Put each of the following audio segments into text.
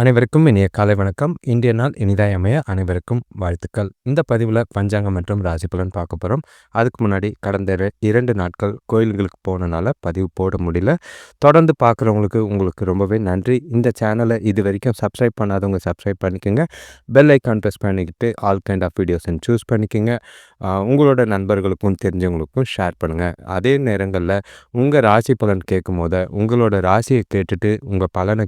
அனைவருக்கும் இனிய காலை வணக்கம். இன்றைய நாள் இனிதாய் அமைய அனைவருக்கும் வாழ்த்துக்கள். இந்த பதிவில் பஞ்சாங்கம் மற்றும் ராசி பலன் பார்க்க போகிறோம். அதுக்கு முன்னாடி கடந்த 2 நாட்கள் கோயில்களுக்கு போனனால பதிவு போட முடியல. தொடர்ந்து பார்க்குறவங்களுக்கு உங்களுக்கு ரொம்பவே நன்றி. இந்த சேனலை இது வரைக்கும் சப்ஸ்கிரைப் பண்ணாதவங்க சப்ஸ்கிரைப் பண்ணிக்கோங்க. பெல் ஐக்கான் ப்ரெஸ் பண்ணிக்கிட்டு ஆல் கைண்ட் ஆஃப் வீடியோஸ்ன்னு சூஸ் பண்ணிக்கோங்க. உங்களோட நண்பர்களுக்கும் தெரிஞ்சவங்களுக்கும் ஷேர் பண்ணுங்கள். அதே நேரங்களில் உங்கள் ராசி பலன் கேட்கும் போது உங்களோட ராசியை கேட்டுட்டு உங்கள் பலனை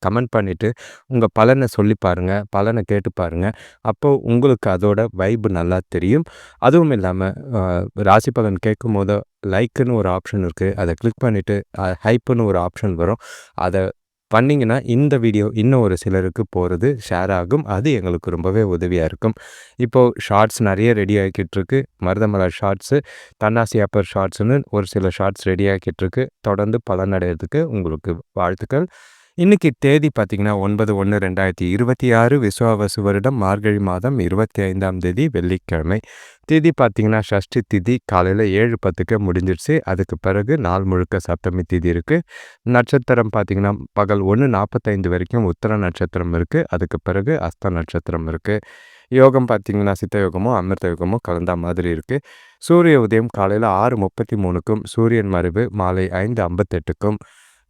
கமெண்ட் பண்ணிவிட்டு உங்கள் பலனை சொல்லி பாருங்கள், பலனை கேட்டு பாருங்கள். அப்போது உங்களுக்கு அதோட வைப்பு நல்லா தெரியும். அதுவும் இல்லாமல் ராசி பலன் கேட்கும் போது லைக்குன்னு ஒரு ஆப்ஷன் இருக்குது. அதை கிளிக் பண்ணிவிட்டு ஹைப்புன்னு ஒரு ஆப்ஷன் வரும். அதை பண்ணிங்கன்னா இந்த வீடியோ இன்னும் ஒரு சிலருக்கு போகிறது ஷேர் ஆகும். அது எங்களுக்கு ரொம்பவே உதவியாக இருக்கும். இப்போது ஷார்ட்ஸ் நிறைய ரெடி ஆகிக்கிட்டுருக்கு. மருதமலர் ஷார்ட்ஸு, தன்னாசி அப்பர் ஷார்ட்ஸுன்னு ஒரு சில ஷார்ட்ஸ் ரெடி ஆகிக்கிட்டுருக்கு. தொடர்ந்து பலனடைகிறதுக்கு உங்களுக்கு வாழ்த்துக்கள். இன்றைக்கி தேதி பார்த்திங்கன்னா 9/1/2026 விஸ்வாவசு வருடம் மார்கழி மாதம் 25ஆம் தேதி வெள்ளிக்கிழமை. திதி பார்த்திங்கன்னா ஷஷ்டி திதி காலையில் 7:10க்கு முடிஞ்சிடுச்சு. அதுக்கு பிறகு நாள் முழுக்க சப்தமி திதி இருக்குது. நட்சத்திரம் பார்த்திங்கன்னா பகல் 1:45 வரைக்கும் உத்தர நட்சத்திரம் இருக்குது. அதுக்கு பிறகு அஸ்த நட்சத்திரம் இருக்குது. யோகம் பார்த்திங்கன்னா சித்த யோகமும் அமிர்த யோகமும் கலந்த மாதிரி இருக்குது. சூரிய உதயம் காலையில் 6:33க்கும் சூரியன் மறைவு மாலை 5:58க்கும்.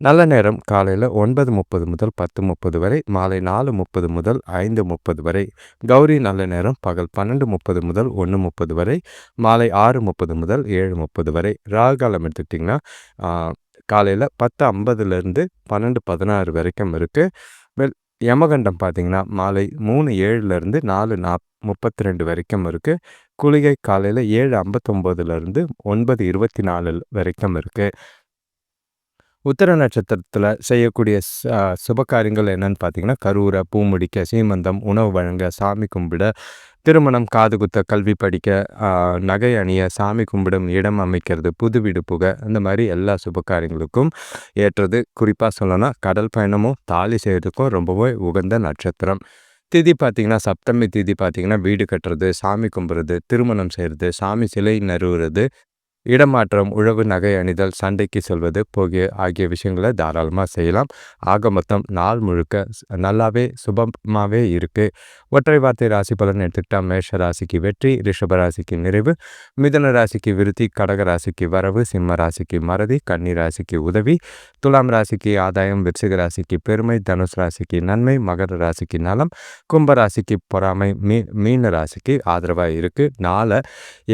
நல்ல நேரம் காலையில் 9:30 முதல் 10:30 வரை, மாலை 4:30 முதல் 5:30 வரை. கௌரி நல்ல நேரம் பகல் 12:30 முதல் 1:30 வரை, மாலை 6:30 முதல் 7:30 வரை. ராகுகாலம் எடுத்துக்கிட்டிங்கன்னா காலையில் 10:50லேருந்து 12:16 வரைக்கும் இருக்குது. யமகண்டம் பார்த்திங்கன்னா மாலை 3:07லேருந்து 4:32 வரைக்கும் இருக்குது. குளிகை காலையில் 7:59லேருந்து 9:24 வரைக்கும் இருக்குது. உத்தர நட்சத்திரத்தில் செய்யக்கூடிய சுபகாரியங்கள் என்னன்னு பார்த்தீங்கன்னா கருவுரை, பூ முடிக்க, சீமந்தம், உணவு வழங்க, சாமி கும்பிட, திருமணம், காது குத்த, கல்வி படிக்க, நகை அணிய, சாமி கும்பிடும் இடம் அமைக்கிறது, புது வீடு புக, இந்த மாதிரி எல்லா சுபகாரியங்களுக்கும் ஏற்றது. குறிப்பாக சொல்லணும்னா கடல் பயணமும் தாலி செய்கிறதுக்கும் ரொம்பவே உகந்த நட்சத்திரம். திதி பார்த்திங்கன்னா சப்தமி திதி பார்த்திங்கன்னா வீடு கட்டுறது, சாமி கும்பிட்றது, திருமணம் செய்கிறது, சாமி சிலை நிறுவுறது, இடமாற்றம், உழவு, நகை அணிதல், சண்டைக்கு செல்வது ஆகிய விஷயங்களை தாராளமாக செய்யலாம். ஆக மொத்தம் நாள் முழுக்க நல்லாவே சுபமாகவே இருக்குது. ஒற்றை வார்த்தை ராசி பலன் எடுத்துக்கிட்டால் மேஷ ராசிக்கு வெற்றி, ரிஷப ராசிக்கு நிறைவு, மிதுன ராசிக்கு விருத்தி, கடக ராசிக்கு வரவு, சிம்ம ராசிக்கு மறதி, கன்னி ராசிக்கு உதவி, துலாம் ராசிக்கு ஆதாயம், விருச்சிக ராசிக்கு பெருமை, தனுஷ் ராசிக்கு நன்மை, மகர ராசிக்கு நலம், கும்ப ராசிக்கு பொறாமை, மீன ராசிக்கு ஆதரவாக இருக்குது. நாளை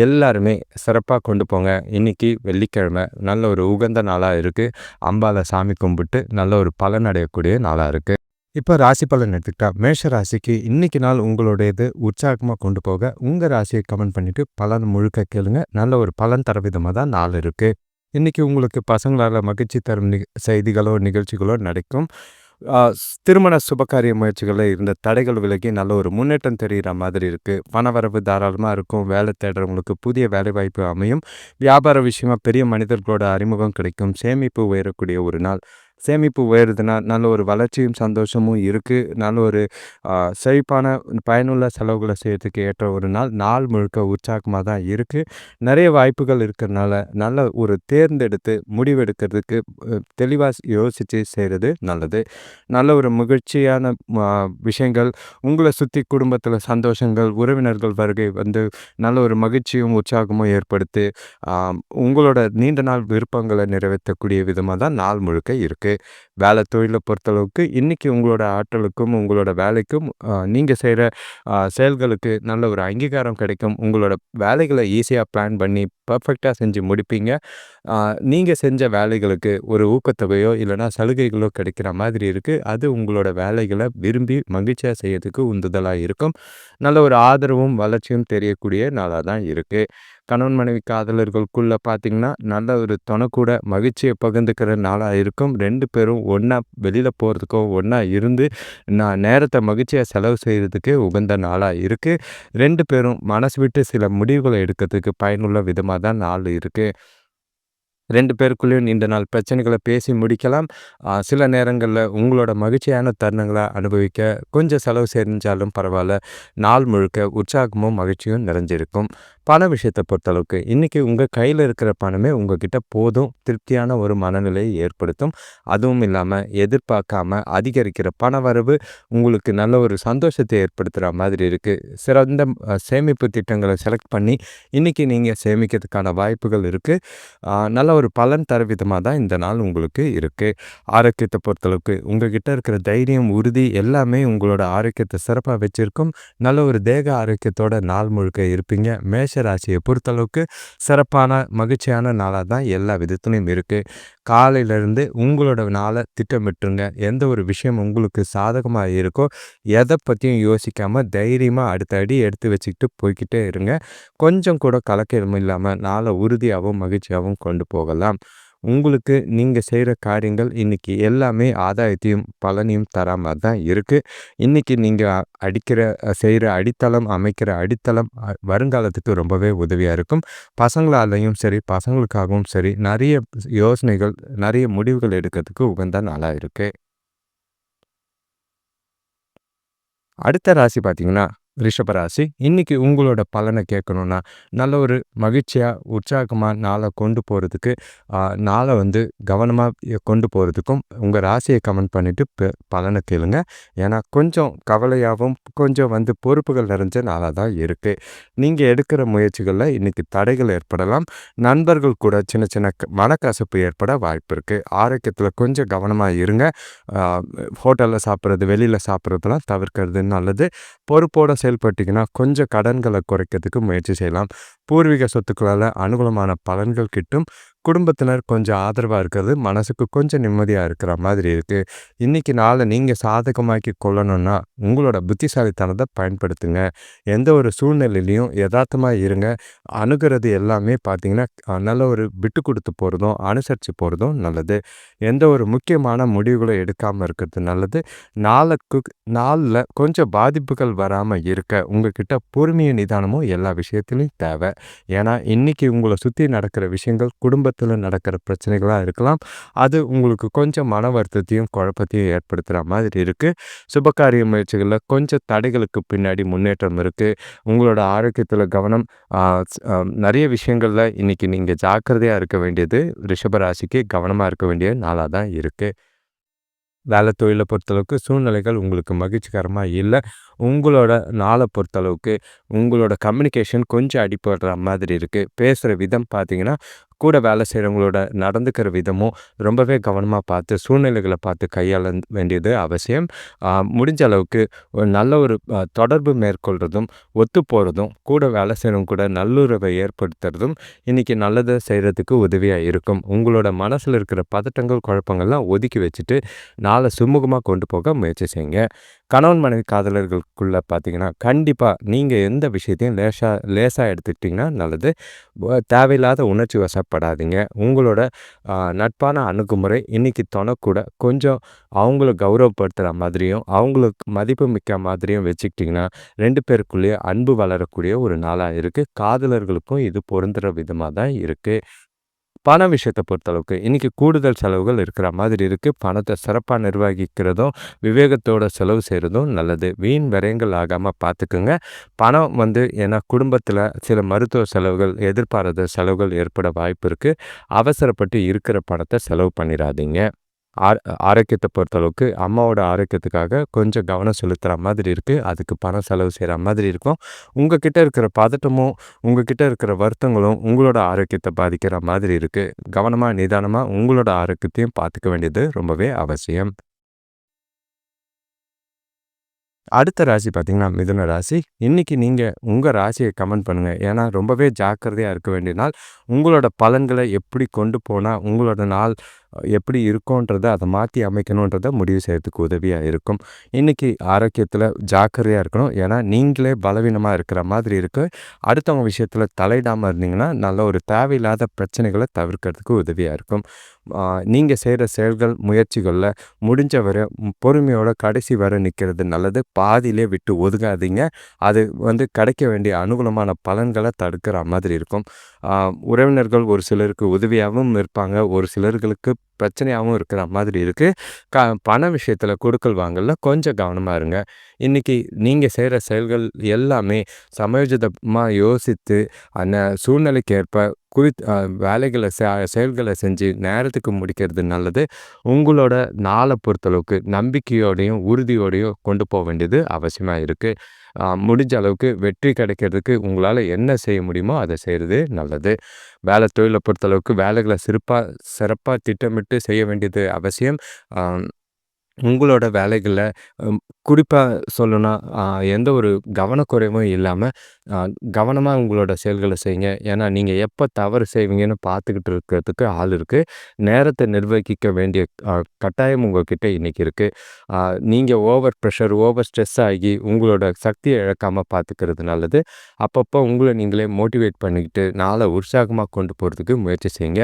எல்லாருமே சிறப்பாக கொண்டு போங்க. இன்றைக்கி வெள்ளிக்கிழமை நல்ல ஒரு உகந்த நாளாக இருக்குது. அம்பாவை சாமி கும்பிட்டு நல்ல ஒரு பலன் அடையக்கூடிய நாளாக இருக்குது. இப்போ ராசி பலன் எடுத்துக்கிட்டால் மேஷ ராசிக்கு இன்றைக்கி நாள் உங்களுடையது உற்சாகமாக கொண்டு போக உங்கள் ராசியை கமெண்ட் பண்ணிவிட்டு பலன் முழுக்க கேளுங்க. நல்ல ஒரு பலன் தர விதமாக தான் நாள் இருக்குது. இன்றைக்கி உங்களுக்கு பசங்களால் மகிழ்ச்சி தரும் செய்திகளோ நிகழ்ச்சிகளோ நடக்கும். திருமண சுபகாரிய முயற்சிகளில் இருந்த தடைகள் விலகி நல்ல ஒரு முன்னேற்றம் தெரிகிற மாதிரி இருக்குது. பணவரவு தாராளமாக இருக்கும். வேலை தேடுறவங்களுக்கு புதிய வேலைவாய்ப்பு அமையும். வியாபார விஷயமாக பெரிய மனிதர்களோட அறிமுகம் கிடைக்கும். சேமிப்பு உயரக்கூடிய ஒரு நாள். சேமிப்பு உயருதுன்னா நல்ல ஒரு வளர்ச்சியும் சந்தோஷமும் இருக்குது. நல்ல ஒரு செழிப்பான பயனுள்ள செலவுகளை செய்யறதுக்கு ஏற்ற ஒரு நாள் முழுக்க உற்சாகமாக தான் இருக்குது. நிறைய வாய்ப்புகள் இருக்கிறதுனால நல்ல ஒரு தேர்ந்தெடுத்து முடிவெடுக்கிறதுக்கு தெளிவாக யோசித்து செய்கிறது நல்லது. நல்ல ஒரு மகிழ்ச்சியான விஷயங்கள் உங்களை சுற்றி குடும்பத்தில் சந்தோஷங்கள், உறவினர்கள் வருகை வந்து நல்ல ஒரு மகிழ்ச்சியும் உற்சாகமும் ஏற்படுத்தி உங்களோட நீண்ட நாள் விருப்பங்களை நிறைவேற்றக்கூடிய விதமாக தான் நாள் முழுக்க இருக்குது. வேலை தொழிலை பொறுத்தளவுக்கு இன்றைக்கி உங்களோட ஆற்றலுக்கும் உங்களோட வேலைக்கும் நீங்கள் செய்கிற செயல்களுக்கு நல்ல ஒரு அங்கீகாரம் கிடைக்கும். உங்களோட வேலைகளை ஈஸியாக பிளான் பண்ணி பர்ஃபெக்டாக செஞ்சு முடிப்பீங்க. நீங்கள் செஞ்ச வேலைகளுக்கு ஒரு ஊக்கத்தொகையோ இல்லைனா சலுகைகளோ கிடைக்கிற மாதிரி இருக்குது. அது உங்களோட வேலைகளை விரும்பி மகிழ்ச்சியாக செய்யறதுக்கு உந்துதலாக இருக்கும். நல்ல ஒரு ஆதரவும் வளர்ச்சியும் தெரியக்கூடிய நாளாக தான் இருக்குது. கணவன் மனைவி காதலர்களுக்குள்ளே பார்த்திங்கன்னா நல்ல ஒரு துணைக்கூட மகிழ்ச்சியை பகிர்ந்துக்கிற நாளாக இருக்கும். 2 பேரும் ஒன்றா வெளியில் போகிறதுக்கோ ஒன்றா இருந்து நேரத்தை மகிழ்ச்சியாக செலவு செய்கிறதுக்கு உகந்த நாளாக இருக்குது. 2 பேரும் மனசு விட்டு சில முடிவுகளை எடுக்கிறதுக்கு பயனுள்ள விதமாக தான் நாள் இருக்குது. 2 பேருக்குள்ளேயும் நீண்ட நாள் பிரச்சனைகளை பேசி முடிக்கலாம். சில நேரங்களில் உங்களோட மகிழ்ச்சியான தருணங்களை அனுபவிக்க கொஞ்சம் செலவு செஞ்சாலும் பரவாயில்ல. நாள் முழுக்க உற்சாகமும் மகிழ்ச்சியும் நிறைஞ்சிருக்கும். பண விஷயத்த பொறுத்தளவுக்கு, இன்னைக்கு உங்க கையில இருக்கிற பணமே உங்ககிட்ட போதும், திருப்தியான ஒரு மனநிலையை ஏற்படுத்தும். அதுவும் இல்லாம எதிர்பார்க்காம அதிகரிக்கிற பணவரவு உங்களுக்கு நல்ல ஒரு சந்தோஷத்தை ஏற்படுத்துற மாதிரி இருக்கு. சிறந்த சேமிப்பு திட்டங்கள செலக்ட் பண்ணி, இன்னைக்கு நீங்க சேமிக்கிறதுக்கான வாய்ப்புகள் இருக்கு. நல்ல ஒரு பலன் தர விதமா தான் இந்த நாள் உங்களுக்கு இருக்கு. ஆரோக்கியத்த பொறுத்தளவுக்கு, உங்ககிட்ட இருக்கிற தைரியம், உறுதி எல்லாமே உங்களோட ஆரோக்கியத்த சிறப்பா வச்சிருக்கும். நல்ல ஒரு தேக ஆரோக்கியத்தோட நாள் முழுக்க இருப்பீங்க. மேஷ ராசியை பொறுத்தளவுக்கு சிறப்பான மகிழ்ச்சியான நாளாக தான் எல்லா விதத்துலையும் இருக்குது. காலையிலேருந்து உங்களோட நாளை திட்டமிட்டுருங்க. எந்த ஒரு விஷயம் உங்களுக்கு சாதகமாக இருக்கோ எதை பற்றியும் யோசிக்காமல் தைரியமாக அடுத்த அடி எடுத்து வச்சுக்கிட்டு போய்கிட்டே இருங்க. கொஞ்சம் கூட கலக்கம் இல்லாமல் நாளை உறுதியாகவும் மகிழ்ச்சியாகவும் கொண்டு போகலாம். உங்களுக்கு நீங்கள் செய்கிற காரியங்கள் இன்றைக்கி எல்லாமே ஆதாயத்தையும் பலனையும் தரா மாதிரி தான் இருக்குது. இன்றைக்கி நீங்கள் செய்கிற அடித்தளம், அமைக்கிற அடித்தளம் வருங்காலத்துக்கு ரொம்பவே உதவியாக இருக்கும். பசங்களாலையும் சரி, பசங்களுக்காகவும் சரி நிறைய யோசனைகள், நிறைய முடிவுகள் எடுக்கிறதுக்கு உகந்த நாளாக இருக்குது. அடுத்த ராசி பார்த்தீங்கன்னா ரிஷபராசி. இன்னைக்கு உங்களோட பலனை கேட்கணுன்னா நல்ல ஒரு மகிழ்ச்சியாக உற்சாகமாக நாளை கொண்டு போகிறதுக்கு நாளை கவனமாக கொண்டு போகிறதுக்கும் உங்கள் ராசியை கமெண்ட் பண்ணிவிட்டு பலனை கேளுங்க. ஏன்னா கொஞ்சம் கவலையாகவும் கொஞ்சம் பொறுப்புகள் நிறைஞ்ச நாளாக தான் இருக்குது. நீங்கள் எடுக்கிற முயற்சிகளில் இன்றைக்கி தடைகள் ஏற்படலாம். நண்பர்கள் கூட சின்ன சின்ன மனக்கசப்பு ஏற்பட வாய்ப்பு இருக்குது. ஆரோக்கியத்தில் கொஞ்சம் கவனமாக இருங்க. ஹோட்டலில் சாப்பிட்றது, வெளியில் சாப்பிட்றதுலாம் தவிர்க்கிறது நல்லது. பொறுப்போடு செயல்பட்டிங்கன்னா கொஞ்சம் கடன்களை குறைக்கிறதுக்கு முயற்சி செய்யலாம். பூர்வீக சொத்துக்களால் அனுகூலமான பலன்கள் கிட்டும். குடும்பத்தினர் கொஞ்சம் ஆதரவாக இருக்கிறது மனசுக்கு கொஞ்சம் நிம்மதியாக இருக்கிற மாதிரி இருக்குது. இன்றைக்கி நாளை நீங்கள் சாதகமாக்கி கொள்ளணும்னா உங்களோட புத்திசாலித்தனத்தை பயன்படுத்துங்க. எந்த ஒரு சூழ்நிலையிலையும் யதார்த்தமாக இருங்க. அணுகிறது எல்லாமே பார்த்திங்கன்னா நல்ல ஒரு விட்டு கொடுத்து போகிறதும் அனுசரித்து போகிறதும் நல்லது. எந்த ஒரு முக்கியமான முடிவுகளை எடுக்காமல் இருக்கிறது நல்லது. நாளில் கொஞ்சம் பாதிப்புகள் வராமல் இருக்க உங்ககிட்ட பொறுமையும் நிதானமும் எல்லா விஷயத்துலையும் தேவை. ஏன்னா இன்றைக்கி உங்களை சுற்றி நடக்கிற விஷயங்கள் குடும்பத்தில் நடக்கிற பிரச்சனைகளாக இருக்கலாம். அது உங்களுக்கு கொஞ்சம் மன வருத்தத்தையும் குழப்பத்தையும் ஏற்படுத்துகிற மாதிரி இருக்குது. சுபகாரிய முயற்சிகளில் கொஞ்சம் தடைகளுக்கு பின்னாடி முன்னேற்றம் இருக்குது. உங்களோட ஆரோக்கியத்தில் கவனம், நிறைய விஷயங்களில் இன்றைக்கி நீங்கள் ஜாக்கிரதையாக இருக்க வேண்டியது ரிஷபராசிக்கு கவனமாக இருக்க வேண்டிய நாளாக தான் இருக்குது. வேலை தொழிலை பொறுத்தளவுக்கு சூழ்நிலைகள் உங்களுக்கு மகிழ்ச்சிகரமாக இல்லை. உங்களோட நாளை பொறுத்தளவுக்கு உங்களோட கம்யூனிகேஷன் கொஞ்சம் அடிபடுற மாதிரி இருக்குது. பேசுகிற விதம் பார்த்திங்கன்னா கூட வேலை செய்கிறவங்களோட நடந்துக்கிற விதமும் ரொம்பவே கவனமாக பார்த்து சூழ்நிலைகளை பார்த்து கையாள வேண்டியது அவசியம். முடிஞ்ச அளவுக்கு ஒரு நல்ல ஒரு தொடர்பு மேற்கொள்கிறதும், ஒத்து போகிறதும், கூட வேலை செய்கிறவங்க கூட நல்லுறவை ஏற்படுத்துறதும் இன்றைக்கி நல்லதை செய்கிறதுக்கு உதவியாக இருக்கும். உங்களோட மனசில் இருக்கிற பதட்டங்கள், குழப்பங்கள்லாம் ஒதுக்கி வச்சுட்டு நாளை சுமூகமாக கொண்டு போக முயற்சி செய்யுங்க. கணவன் மனைவி காதலர்களுக்குள்ளே பார்த்திங்கன்னா கண்டிப்பாக நீங்கள் எந்த விஷயத்தையும் லேசாக எடுத்துக்கிட்டிங்கன்னா நல்லது. தேவையில்லாத உணர்ச்சி வசப்படாதீங்க. உங்களோட நட்பான அணுகுமுறை இன்றைக்கி கூட கொஞ்சம் அவங்கள கௌரவப்படுத்துகிற மாதிரியும் அவங்களுக்கு மதிப்பு மிக்க மாதிரியும் வச்சுக்கிட்டிங்கன்னா 2 பேருக்குள்ளேயே அன்பு வளரக்கூடிய ஒரு நாளாக இருக்குது. காதலர்களுக்கும் இது பொருந்துகிற விதமாக தான் இருக்குது. பண விஷயத்தை பொறுத்தளவுக்கு இன்றைக்கி கூடுதல் செலவுகள் இருக்கிற மாதிரி இருக்குது. பணத்தை சிறப்பாக நிர்வகிக்கிறதும் விவேகத்தோட செலவு செய்கிறதும் நல்லது. வீண் விரயங்கள் ஆகாமல் பார்த்துக்குங்க. பணம் ஏன்னா குடும்பத்தில் சில மருத்துவ செலவுகள், எதிர்பாராத செலவுகள் ஏற்பட வாய்ப்பு இருக்குது. அவசரப்பட்டு இருக்கிற பணத்தை செலவு பண்ணிடாதீங்க. ஆரோக்கியத்தை பொறுத்தளவுக்கு அம்மாவோட ஆரோக்கியத்துக்காக கொஞ்சம் கவனம் செலுத்துகிற மாதிரி இருக்குது. அதுக்கு பணம் செலவு செய்கிற மாதிரி இருக்கும். உங்ககிட்ட இருக்கிற பதட்டமும் உங்ககிட்ட இருக்கிற வருத்தங்களும் உங்களோட ஆரோக்கியத்தை பாதிக்கிற மாதிரி இருக்குது. கவனமாக நிதானமாக உங்களோட ஆரோக்கியத்தையும் பார்த்துக்க வேண்டியது ரொம்பவே அவசியம். அடுத்த ராசி பார்த்திங்கன்னா மிதுன ராசி. இன்றைக்கி நீங்கள் உங்கள் ராசியை கமெண்ட் பண்ணுங்கள். ஏன்னா ரொம்பவே ஜாக்கிரதையாக இருக்க வேண்டிய நாள். உங்களோட பலன்களை எப்படி கொண்டு போனால் உங்களோட நாள் எப்படி இருக்கும்ன்றதை அதை மாற்றி அமைக்கணுன்றதை முடிவு செய்கிறதுக்கு உதவியாக இருக்கும். இன்றைக்கி ஆரோக்கியத்தில் ஜாக்கிரதையாக இருக்கணும். ஏன்னா நீங்களே பலவீனமாக இருக்கிற மாதிரி இருக்குது. அடுத்தவங்க விஷயத்தில் தலையிடாமல் இருந்தீங்கன்னா நல்ல ஒரு தேவையில்லாத பிரச்சனைகளை தவிர்க்கிறதுக்கு உதவியாக இருக்கும். நீங்கள் செய்கிற செயல்கள் முயற்சிகளில் முடிஞ்ச வரை பொறுமையோட கடைசி வரை நிற்கிறது நல்லது. பாதியிலே விட்டு ஒதுங்காதீங்க. அது கிடைக்க வேண்டிய அனுகூலமான பலன்களை தடுக்கிற மாதிரி இருக்கும். உறவினர்கள் ஒரு சிலருக்கு உதவியாகவும் இருப்பாங்க, ஒரு சிலர்களுக்கு பிரச்சனையாகவும் இருக்கிற மாதிரி இருக்குது. பண விஷயத்தில் கொடுக்கல் வாங்கல கொஞ்சம் கவனமாக இருங்க. இன்றைக்கி நீங்கள் செய்கிற செயல்கள் எல்லாமே சமயோஜிதமாக யோசித்து அந்த சூழ்நிலைக்கு ஏற்ப வேலைகளை செயல்களை செஞ்சு நேரத்துக்கு முடிக்கிறது நல்லது. உங்களோட நாளை பொறுத்தளவுக்கு நம்பிக்கையோடையும் உறுதியோடையும் கொண்டு போக வேண்டியது அவசியமாக இருக்குது. முடிஞ்ச அளவுக்கு வெற்றி கிடைக்கிறதுக்கு உங்களால் என்ன செய்ய முடியுமோ அதை செய்கிறது நல்லது. வேலை தொழிலை பொறுத்தளவுக்கு வேலைகளை சிறப்பாக திட்டமிட்டு செய்ய வேண்டியது அவசியம். உங்களோட வேலைகளில் குறிப்பாக சொல்லணும்னா எந்த ஒரு கவனக்குறைவும் இல்லாமல் கவனமாக உங்களோட செயல்களை செய்யுங்க. ஏன்னா நீங்கள் எப்போ தவறு செய்வீங்கன்னு பார்த்துக்கிட்டு இருக்கிறதுக்கு ஆள் இருக்குது. நேரத்தை நிர்வகிக்க வேண்டிய கட்டாயம் உங்கள்கிட்ட இன்றைக்கி இருக்குது. நீங்கள் ஓவர் ப்ரெஷர் ஓவர் ஸ்ட்ரெஸ் ஆகி உங்களோட சக்தியை இழக்காமல் பார்த்துக்கிறது நல்லது. அப்பப்போ உங்களை நீங்களே மோட்டிவேட் பண்ணிக்கிட்டு நாளை உற்சாகமாக கொண்டு போகிறதுக்கு முயற்சி செய்யுங்க.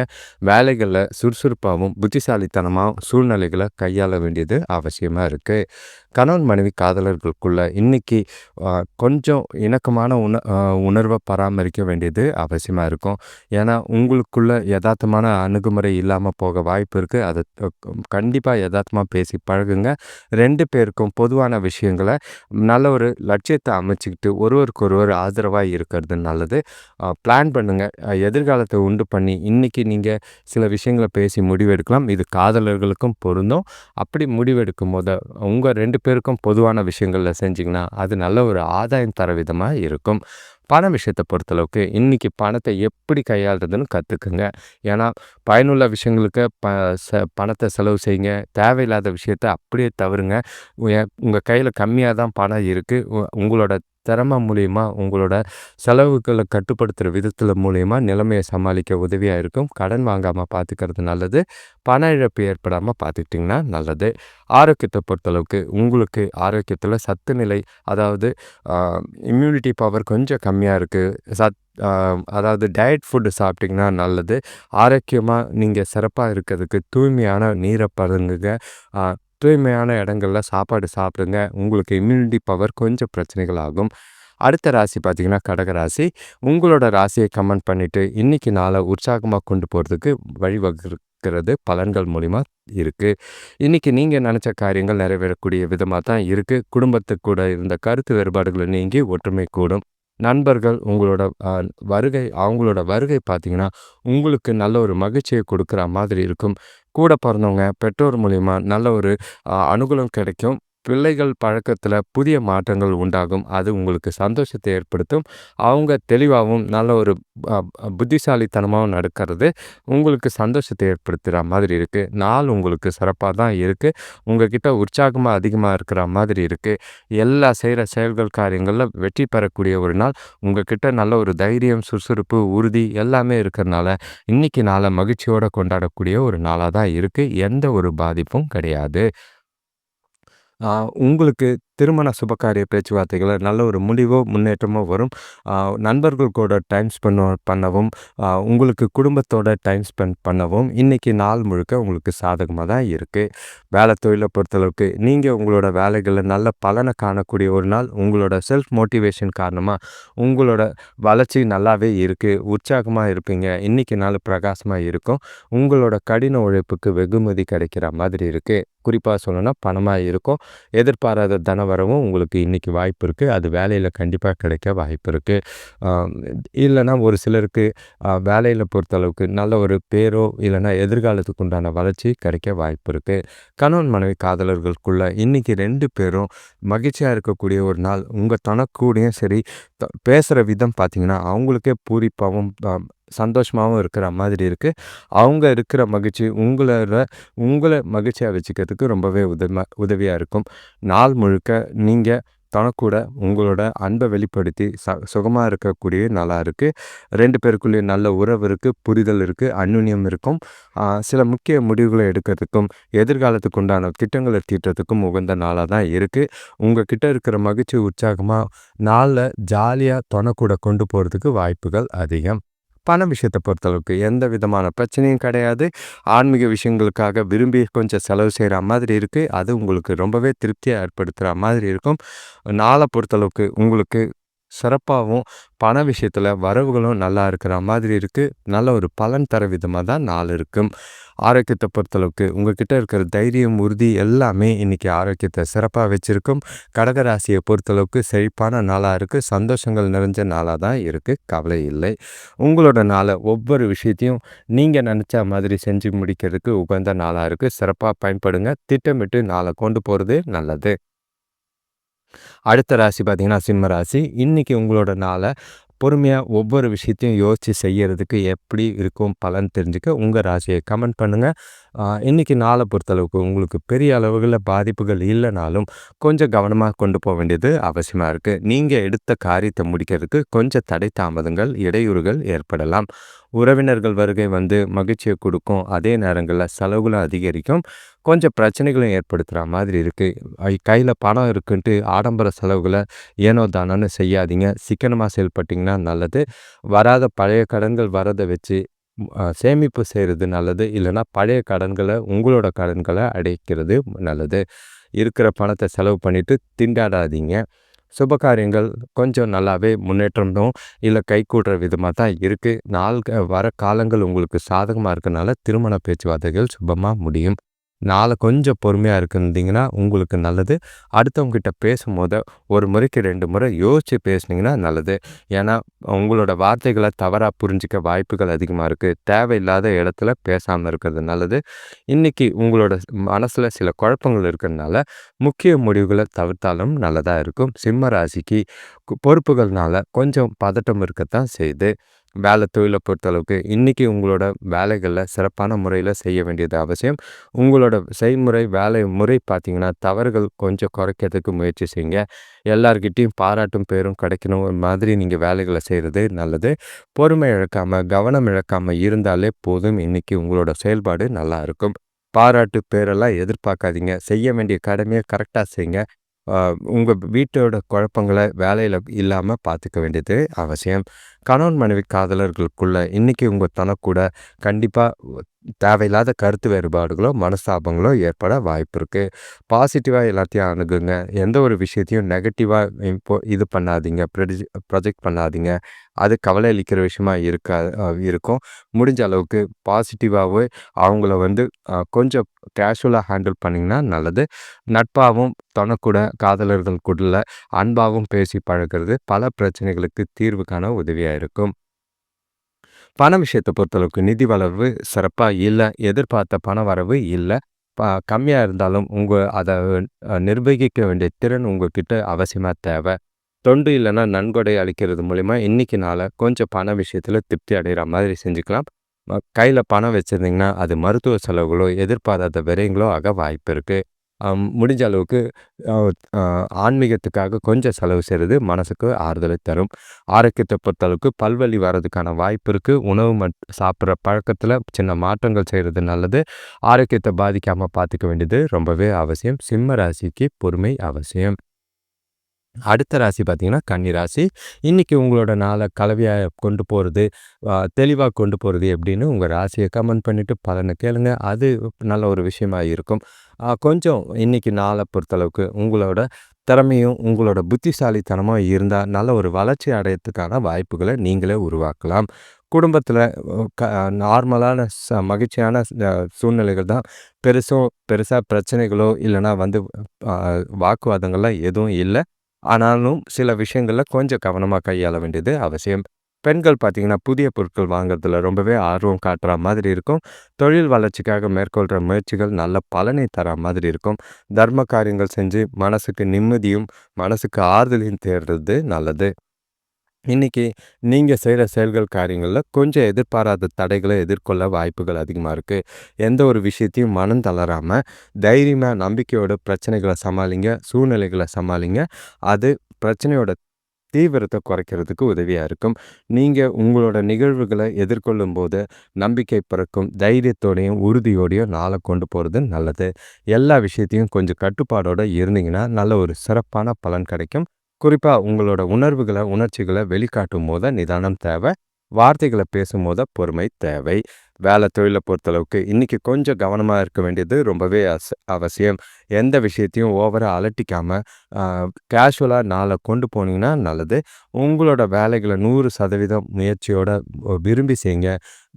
வேலைகளில் சுறுசுறுப்பாகவும் புத்திசாலித்தனமாகவும் சூழ்நிலைகளை கையாள வேண்டியது அவசியமாக இருக்குது. கணவன் மனைவி காதலர்களுக்குள்ள இன்றைக்கி கொஞ்சம் இணக்கமான உணர்வை பராமரிக்க வேண்டியது அவசியமாக இருக்கும். ஏன்னா உங்களுக்குள்ள யதார்த்தமான அணுகுமுறை இல்லாமல் போக வாய்ப்பு இருக்குது. அதை கண்டிப்பாக யதார்த்தமாக பேசி பழகுங்க. 2 பேருக்கும் பொதுவான விஷயங்களை நல்ல ஒரு லட்சியத்தை அமைச்சிக்கிட்டு ஒருவருக்கொருவர் ஆதரவாக இருக்கிறது நல்லது. பிளான் பண்ணுங்கள். எதிர்காலத்தை உண்டு பண்ணி இன்றைக்கி நீங்கள் சில விஷயங்களை பேசி முடிவெடுக்கலாம். இது காதலர்களுக்கும் பொருந்தும். அப்படி முடிவெடுக்கும் போது உங்கள் 2 பேருக்கும் பொதுவான விஷயங்களில் செஞ்சிங்கன்னா அது நல்ல ஒரு ஆதாயம் தர விதமாக இருக்கும். பண விஷயத்தை பொறுத்தளவுக்கு இன்றைக்கி பணத்தை எப்படி கையாளுறதுன்னு கற்றுக்குங்க. ஏன்னா பயனுள்ள விஷயங்களுக்கு பணத்தை செலவு செய்யுங்க. தேவையில்லாத விஷயத்தை அப்படியே தவிருங்க. உங்கள் கையில் கம்மியாக தான் பணம் இருக்குது. உங்களோட திறமை மூலிமா உங்களோட செலவுகளை கட்டுப்படுத்துகிற விதத்தில் மூலிமா நிலைமையை சமாளிக்க உதவியாக இருக்கும். கடன் வாங்காமல் பார்த்துக்கிறது நல்லது. பண இழப்பு ஏற்படாமல் பார்த்துக்கிட்டிங்கன்னா நல்லது. ஆரோக்கியத்தை பொறுத்தளவுக்கு உங்களுக்கு ஆரோக்கியத்தில் சத்து நிலை, அதாவது இம்யூனிட்டி பவர் கொஞ்சம் கம்மியாக இருக்குது. அதாவது டயட் ஃபுட்டு சாப்பிட்டிங்கன்னா நல்லது. ஆரோக்கியமாக நீங்கள் சிறப்பாக இருக்கிறதுக்கு தூய்மையான நீரை பருங்குங்க. தூய்மையான இடங்களில் சாப்பாடு சாப்பிடுங்க. உங்களுக்கு இம்யூனிட்டி பவர் கொஞ்சம் பிரச்சனைகள் ஆகும். அடுத்த ராசி பார்த்திங்கன்னா கடகராசி. உங்களோட ராசியை கமெண்ட் பண்ணிவிட்டு இன்றைக்கி நாளை உற்சாகமாக கொண்டு போகிறதுக்கு வழிவகுக்கிறது பலன்கள் மூலிமா இருக்குது. இன்றைக்கி நீங்கள் நினச்ச காரியங்கள் நிறைவேறக்கூடிய விதமாக தான் இருக்குது. குடும்பத்துக்கு கூட இருந்த கருத்து வேறுபாடுகளை நீங்கி ஒற்றுமை கூடும். நண்பர்கள் அவங்களோட வருகை பார்த்திங்கன்னா உங்களுக்கு நல்ல ஒரு மகிழ்ச்சியை கொடுக்குற மாதிரி இருக்கும். கூட பிறந்தவங்க பெற்றோர் மூலிமா நல்ல ஒரு அனுகூலம் கிடைக்கும். பிள்ளைகள் பழக்கத்தில் புதிய மாற்றங்கள் உண்டாகும். அது உங்களுக்கு சந்தோஷத்தை ஏற்படுத்தும். அவங்க தெளிவாகவும் நல்ல ஒரு புத்திசாலித்தனமாகவும் நடக்கிறது உங்களுக்கு சந்தோஷத்தை ஏற்படுத்துகிற மாதிரி இருக்குது. நாள் உங்களுக்கு சிறப்பாக தான் இருக்குது. உங்கள்கிட்ட உற்சாகமாக அதிகமாக இருக்கிற மாதிரி இருக்குது. எல்லா செய்கிற செயல்கள் காரியங்களில் வெற்றி பெறக்கூடிய ஒரு நாள். உங்கள்கிட்ட நல்ல ஒரு தைரியம், சுறுசுறுப்பு, உறுதி எல்லாமே இருக்கிறனால இன்றைக்கி நாளை மகிழ்ச்சியோடு கொண்டாடக்கூடிய ஒரு நாளாக தான் இருக்குது. எந்த ஒரு பாதிப்பும் கிடையாது. உங்களுக்கு திருமண சுபகாரிய பேச்சுவார்த்தைகளை நல்ல ஒரு முடிவோ முன்னேற்றமோ வரும். நண்பர்கள் கூட டைம் பண்ணவும் உங்களுக்கு குடும்பத்தோட டைம் ஸ்பெண்ட் பண்ணவும் இன்றைக்கி நாள் முழுக்க உங்களுக்கு சாதகமாக தான் இருக்குது. வேலை தொழிலை பொறுத்தளவுக்கு நீங்கள் உங்களோட வேலைகளில் நல்ல பலனை காணக்கூடிய ஒரு நாள். உங்களோட செல்ஃப் மோட்டிவேஷன் காரணமாக உங்களோட வளர்ச்சி நல்லாவே இருக்குது. உற்சாகமாக இருப்பீங்க. இன்றைக்கி நாள் பிரகாசமாக இருக்கும். உங்களோட கடின உழைப்புக்கு வெகுமதி கிடைக்கிற மாதிரி இருக்குது. குறிப்பாக சொல்லணும்னா பணமாக இருக்கும். எதிர்பாராத தனவரவும் உங்களுக்கு இன்றைக்கி வாய்ப்பு இருக்குது. அது வேலையில் கண்டிப்பாக கிடைக்க வாய்ப்பு இருக்குது. இல்லைனா ஒரு சிலருக்கு வேலையில் பொறுத்தளவுக்கு நல்ல ஒரு பேரோ இல்லைனா எதிர்காலத்துக்கு உண்டான வளர்ச்சி கிடைக்க வாய்ப்பு இருக்குது. கணவன் மனைவி காதலர்களுக்குள்ள இன்றைக்கி 2 பேரும் மகிழ்ச்சியாக இருக்கக்கூடிய ஒரு நாள். உங்கள் தனக்கூடையும் சரி பேசுகிற விதம் பார்த்திங்கன்னா அவங்களுக்கே பூரிப்பாகவும் சந்தோஷமாகவும் இருக்கிற மாதிரி இருக்குது. அவங்க இருக்கிற மகிழ்ச்சி உங்களை மகிழ்ச்சியாக வச்சுக்கிறதுக்கு ரொம்பவே உதவியாக இருக்கும். நாள் முழுக்க நீங்கள் தனக்கூட உங்களோட அன்பை வெளிப்படுத்தி சுகமாக இருக்கக்கூடிய நல்லா இருக்குது. 2 பேருக்குள்ளேயே நல்ல உறவு இருக்குது, புரிதல் இருக்குது, அந்யுன்யம் இருக்கும். சில முக்கிய முடிவுகளை எடுக்கிறதுக்கும் எதிர்காலத்துக்கு உண்டான திட்டங்களை தீட்டுறதுக்கும் உகந்த நாளாக தான் இருக்குது. உங்கள் கிட்ட இருக்கிற மகிழ்ச்சி உற்சாகமாக நாளில் ஜாலியாக தனக்கூட கொண்டு போகிறதுக்கு வாய்ப்புகள் அதிகம். பண விஷயத்த பொறுத்தளவுக்கு எந்த விதமான பிரச்சனையும் கிடையாது. ஆன்மீக விஷயங்களுக்காக விரும்பி கொஞ்சம் செலவு செய்ற மாதிரி இருக்கு. அது உங்களுக்கு ரொம்பவே திருப்திய ஏற்படுத்துற மாதிரி இருக்கும். நாள பொறுத்தளவுக்கு உங்களுக்கு சிறப்பாவும், பண விஷயத்துல வரவுகளும் நல்லா இருக்கிற மாதிரி இருக்கு. நல்ல ஒரு பலன் தர விதமா தான் நாள் இருக்கும். ஆரோக்கியத்த பொறுத்தளவுக்கு உங்ககிட்ட இருக்கிற தைரியம், உறுதி எல்லாமே இன்னைக்கு ஆரோக்கியத்த சிறப்பா வச்சிருக்கும். கடக ராசிய பொறுத்தளவுக்கு செழிப்பான நாளா இருக்கு. சந்தோஷங்கள் நிறைஞ்ச நாளா தான் இருக்கு. கவலை இல்லை. உங்களோட நாள ஒவ்வொரு விஷயத்தையும் நீங்க நெனச்ச மாதிரி செஞ்சு முடிக்கிறதுக்கு உகந்த நாளா இருக்கு. சிறப்பா பயன்படுங்க. திட்டமிட்டு நாள கொண்டு போறது நல்லது. அடுத்த ராசி பார்த்தீங்கன்னா, சிம்ம ராசி. இன்னைக்கு உங்களோட நாள பொறுமையா ஒவ்வொரு விஷயத்தையும் யோசிச்சு செய்யறதுக்கு எப்படி இருக்கும் பலன் தெரிஞ்சுக்க உங்க ராசிய கமெண்ட் பண்ணுங்க. இன்னைக்கு நாள பொறுத்தளவுக்கு உங்களுக்கு பெரிய அளவுல பாதிப்புகள் இல்லனாலும், கொஞ்சம் கவனமா கொண்டு போ வேண்டியது அவசியமா இருக்கு. நீங்க எடுத்த காரியத்த முடிக்கிறதுக்கு கொஞ்சம் தடை தாமதங்கள், இடையூறுகள் ஏற்படலாம். உறவினர்கள் வருகை வந்து மகிழ்ச்சிய குடுக்கும். அதே நேரங்கள்ல செலவுகளும் அதிகரிக்கும். கொஞ்சம் பிரச்சனைகளும் ஏற்படுத்துற மாதிரி இருக்கு. கையில பணம் இருக்குன்ட்டு ஆடம்பர செலவுகள ஏனோ தானோன்னு செய்யாதீங்க. சிக்கனமா செயல்பட்டீங்கன்னா நல்லது. வராத பழைய கடன்கள் வரத வச்சு சேமிப்பு செய்றது நல்லது. இல்லன்னா பழைய கடன்கள உங்களோட கடன்கள அடைக்கிறது நல்லது. இருக்கிற பணத்த செலவு பண்ணிட்டு திண்டாடாதீங்க. சுபகாரியங்கள் கொஞ்சம் நல்லாவே முன்னேற்றமும் இல்ல கைகூடுற விதமா தான் இருக்கு. வர காலங்கள் உங்களுக்கு சாதகமா இருக்கனால திருமண பேச்சுவார்த்தைகள் சுபமா முடியும். நாள கொஞ்சம் பொறுமையா இருந்தீங்கன்னா உங்களுக்கு நல்லது. அடுத்தவங்க கிட்ட பேசும்போது ஒரு முறைக்கு 2 முறை யோசிச்சு பேசுனீங்கன்னா நல்லது. ஏன்னா, உங்களோட வார்த்தைகள தவறா புரிஞ்சுக்க வாய்ப்புகள் அதிகமா இருக்கு. தேவையில்லாத இடத்துல பேசாம இருக்கிறது நல்லது. இன்னைக்கு உங்களோட மனசுல சில குழப்பங்கள் இருக்கிறனால, முக்கிய முடிவுகள தவிர்த்தாலும் நல்லதா இருக்கும். சிம்ம ராசிக்கு பொறுப்புகள்னால கொஞ்சம் பதட்டம் இருக்கத்தான் செய்யுது. வேலை தொழில பொறுத்தளவுக்கு இன்னைக்கு உங்களோட வேலைகள்ல சிறப்பான முறையில செய்ய வேண்டியது அவசியம். உங்களோட செய்முறை, வேலை முறை பார்த்தீங்கன்னா, தவறுகள் கொஞ்சம் குறைக்கிறதுக்கு முயற்சி செய்யுங்க. எல்லார்கிட்டயும் பாராட்டும் பேரும் கிடைக்கணும் மாதிரி நீங்க வேலைகள செய்றது நல்லது. பொறுமை இழக்காம, கவனம் இழக்காம இருந்தாலே போதும். இன்னைக்கு உங்களோட செயல்பாடு நல்லா இருக்கும். பாராட்டு, பேரெல்லாம் எதிர்பார்க்காதீங்க. செய்ய வேண்டிய கடமைய கரெக்ட்டா செய்யுங்க. அ உங்க வீட்டோட குழப்பங்கள வேலையில இல்லாம பார்த்துக்க வேண்டியது அவசியம். கணவன் மனைவி காதலர்களுக்குள்ள இன்னைக்கு உங்க கூட கண்டிப்பா தேவையில்லாத கருத்து வேறுபாடுகளோ, மனஸ்தாபங்களோ ஏற்பட வாய்ப்பு இருக்கு. பாசிட்டிவா எல்லாத்தையும் அணுகுங்க. எந்த ஒரு விஷயத்தையும் நெகட்டிவா இப்போ இது பண்ணாதீங்க. ப்ரொஜெக்ட் பண்ணாதீங்க. அது கவலை அளிக்கிற விஷயமா இருக்கும். முடிஞ்ச அளவுக்கு பாசிட்டிவாவே அவங்கள வந்து கொஞ்சம் கேஷுவலா ஹேண்டில் பண்ணிங்கன்னா நல்லது. நட்பாவும் கூட காதலர்களுக்குள்ள அன்பாவும் பேசி பழகுறது பல பிரச்சனைகளுக்கு தீர்வு காண உதவியா இருக்கும். பண விஷயத்த பொறுத்தளவுக்கு நிதி வளர்வு சிறப்பா இல்ல. எதிர்பார்த்த பண வரவு இல்ல. ப கம்மியா இருந்தாலும் அத நிர்வகிக்க வேண்டிய திறன் உங்ககிட்ட அவசியமா தேவை. தொண்டு இல்லன்னா நன்கொடை அளிக்கிறது மூலியமா இன்னைக்கு நாள கொஞ்சம் பண விஷயத்துல திருப்தி அடையிற மாதிரி செஞ்சுக்கலாம். கையில பணம் வச்சிருந்தீங்கன்னா, அது மருத்துவ செலவுகளோ, எதிர்பாராத விரயங்களோ ஆக வாய்ப்பு இருக்கு. முடிஞ்ச அளவுக்கு அ அ ஆன்மீகத்துக்காக கொஞ்சம் செலவு செய்றது மனசுக்கு ஆறுதலை தரும். ஆரோக்கியத்த பொறுத்தளவுக்கு பல்வலி வர்றதுக்கான வாய்ப்பு இருக்கு. உணவு சாப்பிடுற பழக்கத்துல சின்ன மாற்றங்கள் செய்றது நல்லது. ஆரோக்கியத்த பாதிக்காம பார்த்துக்க வேண்டியது ரொம்பவே அவசியம். சிம்ம ராசிக்கு பொறுமை அவசியம். அடுத்த ராசி பார்த்தீங்கன்னா, கன்னி ராசி. இன்னைக்கு உங்களோட நாள கலவையா கொண்டு போறது, தெளிவா கொண்டு போறது எப்படின்னு உங்க ராசிய கமெண்ட் பண்ணிட்டு பலன கேளுங்க. அது நல்ல ஒரு விஷயமா இருக்கும். கொஞ்சம் இன்னைக்கு நாள பொறுத்தளவுக்கு உங்களோட திறமையும், உங்களோட புத்திசாலித்தனமும் இருந்தா, நல்ல ஒரு வளர்ச்சி அடையறதுக்கான வாய்ப்புகள நீங்களே உருவாக்கலாம். குடும்பத்தில நார்மலான மகிழ்ச்சியான சூழ்நிலைகள் தான். பெருசா பிரச்சனைகளோ, இல்லன்னா வந்து அ வாக்குவாதங்கள்லாம் எதுவும் இல்ல. ஆனாலும் சில விஷயங்கள்ல கொஞ்சம் கவனமா கையாள வேண்டியது அவசியம். பெண்கள் பார்த்தீங்கன்னா, புதிய பொருட்கள் வாங்குறதுல ரொம்பவே ஆர்வம் காட்டுற மாதிரி இருக்கும். தொழில் வளர்ச்சிக்காக மேற்கொள்ற முயற்சிகள் நல்ல பலனை தர மாதிரி இருக்கும். தர்ம காரியங்கள் செஞ்சு மனசுக்கு நிம்மதியும், மனசுக்கு ஆறுதலையும் தேடுறது நல்லது. இன்னைக்கு நீங்க செய்ற செயல்கள், காரியங்கள்ல கொஞ்சம் எதிர்பாராத தடைகள எதிர்கொள்ள வாய்ப்புகள் அதிகமா இருக்கு. எந்த ஒரு விஷயத்தையும் மனம் தளராம, தைரியமா, நம்பிக்கையோட பிரச்சனைகள சமாளிங்க, சூழ்நிலைகள சமாளிங்க. அது பிரச்சனையோட தீவிரத்த குறைக்கிறதுக்கு உதவியா இருக்கும். நீங்க உங்களோட நிகழ்வுகள எதிர்கொள்ளும்போது, நம்பிக்கை பிறக்கும். தைரியத்தோடையும், உறுதியோடையும் நாள கொண்டு போறது நல்லது. எல்லா விஷயத்தையும் கொஞ்சம் கட்டுப்பாடோட இருந்தீங்கன்னா, நல்ல ஒரு சிறப்பான பலன் கிடைக்கும். குறிப்பா உங்களோட உணர்வுகள, உணர்ச்சிகள வெளிக்காட்டும்போது நிதானம் தேவை. வார்த்தைகள பேசும்போது பொறுமை தேவை. வேலை தொழில பொறுத்தளவுக்கு இன்னைக்கு கொஞ்சம் கவனமா இருக்க வேண்டியது ரொம்பவே அவசியம். எந்த விஷயத்தையும் ஓவரா அலட்டிக்காம, அ கேஷுவலா நாள கொண்டு போனீங்கன்னா நல்லது. உங்களோட வேலைகள 100% முயற்சியோட விரும்பி செய்யுங்க.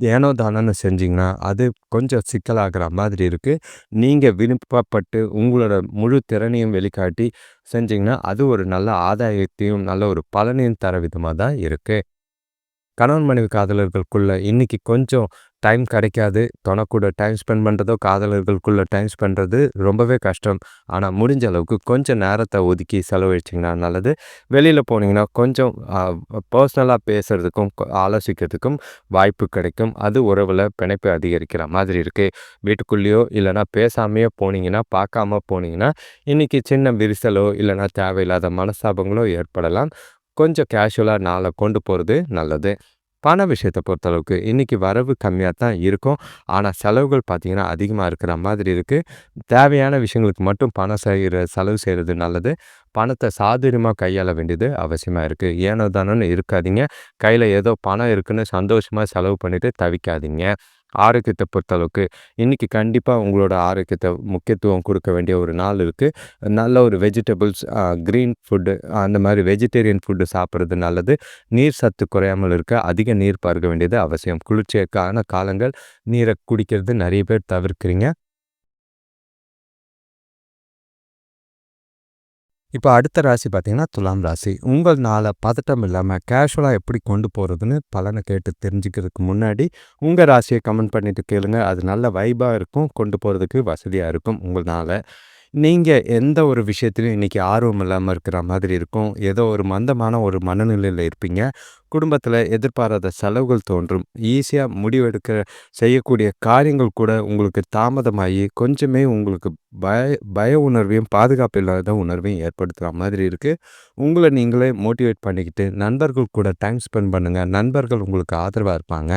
ஏனோ தானோன்னு செஞ்சீங்கன்னா, அது கொஞ்சம் சிக்கலாகுற மாதிரி இருக்கு. நீங்க விருப்பப்பட்டு உங்களோட முழு திறனையும் வெளிக்காட்டி செஞ்சீங்கன்னா, அது ஒரு நல்ல ஆதாயத்தையும், நல்ல ஒரு பலனையும் தர விதமா தான் இருக்கு. கணவன் மனைவி காதலர்களுக்குள்ள இன்னைக்கு கொஞ்சம் டைம் கிடைக்காது. கூட டைம் ஸ்பெண்ட் பண்ணுறதோ, காதலர்களுக்குள்ள டைம் ஸ்பெண்ட் பண்றது ரொம்பவே கஷ்டம். ஆனா, முடிஞ்ச அளவுக்கு கொஞ்சம் நேரத்த ஒதுக்கி செலவழிச்சிங்கன்னா நல்லது. வெளியில போனீங்கன்னா, கொஞ்சம் பர்சனலா பேசுறதுக்கும், ஆலோசிக்கிறதுக்கும் வாய்ப்பு கிடைக்கும். அது உறவுல பிணைப்பு அதிகரிக்கிற மாதிரி இருக்கு. வீட்டுக்குள்ளேயோ இல்லைன்னா பேசாமயே போனீங்கன்னா, பார்க்காம போனீங்கன்னா, இன்னைக்கு சின்ன விரிசலோ இல்லைன்னா தேவையில்லாத மனஸ்தாபங்களோ ஏற்படலாம். கொஞ்சம் கேஷுவலா நாள கொண்டு போறது நல்லது. பண விஷயத்த பொறுத்தளவுக்கு இன்னைக்கு வரவு கம்மியா தான் இருக்கும். ஆனா, செலவுகள் பார்த்தீங்கன்னா, அதிகமா இருக்கிற மாதிரி இருக்கு. தேவையான விஷயங்களுக்கு மட்டும் பணம் செலவு செய்றது நல்லது. பணத்த சாதுரியமா கையாள வேண்டியது அவசியமா இருக்கு. ஏனோ தானோன்னு இருக்காதீங்க. கையில ஏதோ பணம் இருக்குன்னு சந்தோஷமா செலவு பண்ணிட்டு தவிக்காதீங்க. ஆரோக்கியத்த பொறுத்தளவுக்கு இன்னைக்கு கண்டிப்பா உங்களோட ஆரோக்கியத்த முக்கியத்துவம் குடுக்க வேண்டிய ஒரு நாள் இருக்கு. நல்ல ஒரு வெஜிடபிள்ஸ், கிரீன் ஃபுட்டு, அந்த மாரி வெஜிடேரியன் ஃபுட்டு சாப்பிடுறது நல்லது. நீர் சத்து குறையாமல் இருக்க அதிக நீர் பருக வேண்டியது அவசியம். குளிர்ச்சியான காலங்கள் நீர குடிக்கிறது நெறைய பேர் தவிர்க்கிறீங்க. இப்ப அடுத்த ராசி பார்த்தீங்கன்னா, துலாம் ராசி. உங்கள் நாள பதட்டம் இல்லாம கேஷுவலா எப்படி கொண்டு போறதுன்னு பலன கேட்டு தெரிஞ்சுக்கிறதுக்கு முன்னாடி, உங்க ராசிய கமெண்ட் பண்ணிட்டு கேளுங்க. அது நல்ல வைபா இருக்கும். கொண்டு போறதுக்கு வசதியா இருக்கும் உங்கள் நாள. நீங்க எந்த ஒரு விஷயத்திலும் இன்னைக்கு ஆர்வம் இல்லாம இருக்கிற மாதிரி இருக்கும். ஏதோ ஒரு மந்தமான ஒரு மனநிலையில இருப்பீங்க. குடும்பத்தில எதிர்பாராத செலவுகள் தோன்றும். ஈஸியா முடிவெடுக்க செய்யக்கூடிய காரியங்கள் கூட உங்களுக்கு தாமதமாகி, கொஞ்சமே உங்களுக்கு பய பய உணர்வையும், பாதுகாப்பு இல்லாத உணர்வையும் ஏற்படுத்துற மாதிரி இருக்கு. உங்கள நீங்களே மோட்டிவேட் பண்ணிக்கிட்டு, நண்பர்கள் கூட டைம் ஸ்பெண்ட் பண்ணுங்க. நண்பர்கள் உங்களுக்கு ஆதரவா இருப்பாங்க.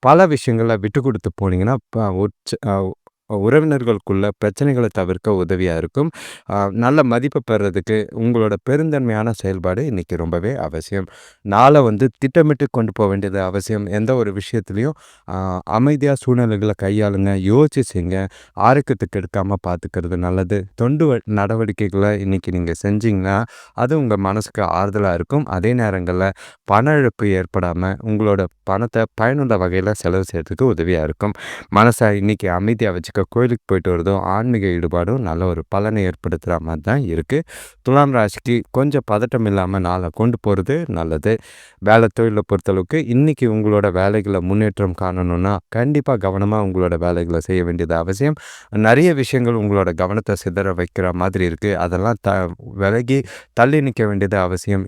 பல விஷயங்கள்ல விட்டு குடுத்து போனீங்கன்னா, உறவினர்களுக்குள்ள பிரச்சனைகள தவிர்க்க உதவியா இருக்கும். அ நல்ல மதிப்பு பெறுறதுக்கு உங்களோட பெருந்தன்மையான செயல்பாடு இன்னைக்கு ரொம்பவே அவசியம். நாள திட்டமிட்டு கொண்டு போ வேண்டியது அவசியம். எந்த ஒரு விஷயத்திலயும் அ அமைதியா சூழ்நிலைகள கையாளுங்க. யோசிச்சு செய்யுங்க. ஆரோக்கியத்துக்கு கெடுக்காம பார்த்துக்கிறது நல்லது. தொண்டு நடவடிக்கைகள இன்னைக்கு நீங்க செஞ்சீங்கன்னா, அது உங்க மனசுக்கு ஆறுதலா இருக்கும். அதே நேரங்கள்ல பண இழப்பு ஏற்படாம உங்களோட பணத்த பயனுள்ள வகையில செலவு செய்றதுக்கு உதவியா இருக்கும். மனச இன்னைக்கு அமைதியா வச்சுக்க கோயிலுக்கு போயிட்டு வரதும், ஆன்மீக ஈடுபாடும் நல்ல ஒரு பலனை ஏற்படுத்துற மாரி தான் இருக்கு. துலாம் ராசிக்கு கொஞ்சம் பதட்டம் இல்லாம நாள கொண்டு போறது நல்லது. வேலை தொழில பொறுத்தளவுக்கு இன்னைக்கு உங்களோட வேலைகள முன்னேற்றம் காணணும்னா, கண்டிப்பா கவனமா உங்களோட வேலைகள செய்ய வேண்டியது அவசியம். நெறைய விஷயங்கள் உங்களோட கவனத்த சிதற வைக்கிற மாதிரி இருக்கு. அதெல்லாம் விலகி தள்ளி நிக்க வேண்டியது அவசியம்.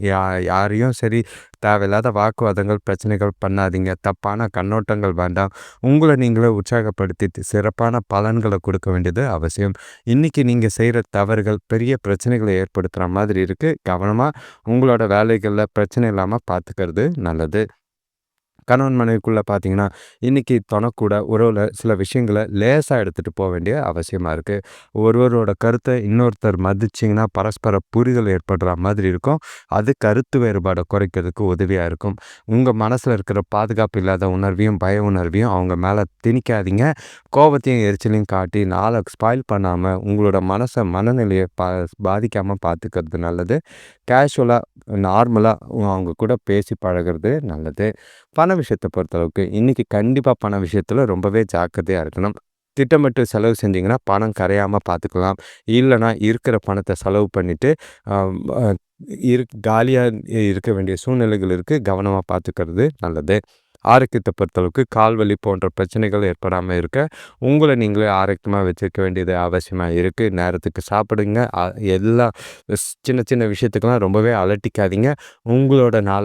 யாரையும் சரி தேவையில்லாத வாக்குவாதங்கள், பிரச்சனைகள் பண்ணாதீங்க. தப்பான கண்ணோட்டங்கள் வேண்டாம். உங்கள நீங்களே உற்சாகப்படுத்தி சிறப்பான பலன்கள கொடுக்க வேண்டியது அவசியம். இன்னைக்கு நீங்க செய்ற தவறுகள் பெரிய பிரச்சனைகள ஏற்படுத்துற மாதிரி இருக்கு. கவனமா உங்களோட வேலைகள்ல பிரச்சனை இல்லாம பார்த்துக்கிறது நல்லது. கணவன் மனைவிக்குள்ள பார்த்தீங்கன்னா, இன்னைக்கு தொணக்கூட உறவுல சில விஷயங்கள லேசா எடுத்துட்டு போ வேண்டிய அவசியமா இருக்கு. ஒருவரோட கருத்த இன்னொருத்தர் மதிச்சீங்கன்னா, பரஸ்பர புரிதல் ஏற்படுற மாதிரி இருக்கும். அது கருத்து வேறுபாட குறைக்கிறதுக்கு உதவியா இருக்கும். உங்க மனசுல இருக்கிற பாதுகாப்பு இல்லாத உணர்வையும், பய உணர்வையும் அவங்க மேல திணிக்காதீங்க. கோபத்தையும், எரிச்சலையும் காட்டி நாள ஸ்பாயில் பண்ணாம, உங்களோட மனநிலைய பாதிக்காம பார்த்துக்கிறது நல்லது. கேஷுவலா, நார்மலா அவங்க கூட பேசி பழகுறது நல்லது. பண விஷயத்த பொறுத்தளவுக்கு, இன்னைக்கு கண்டிப்பா பண விஷயத்துல ரொம்பவே ஜாக்கிரதையா இருக்கணும். திட்டமிட்டு செலவு செஞ்சீங்கன்னா, பணம் கரையாம பார்த்துக்கலாம். இல்லன்னா, இருக்கிற பணத்த செலவு பண்ணிட்டு, அ அ காலியா இருக்க வேண்டிய சூழ்நிலைகள் இருக்கு. கவனமா பார்த்துக்கிறது நல்லது. ஆரோக்கியத்த பொறுத்தளவுக்கு கால் வலி போன்ற பிரச்சனைகள் ஏற்படாம இருக்க, உங்கள நீங்களே ஆரோக்கியமா வச்சுக்க வேண்டியது அவசியமா இருக்கு. நேரத்துக்கு சாப்பிடுங்க. எல்லா சின்ன சின்ன விஷயத்துக்கெல்லாம் ரொம்பவே அலட்டிக்காதீங்க. உங்களோட நாள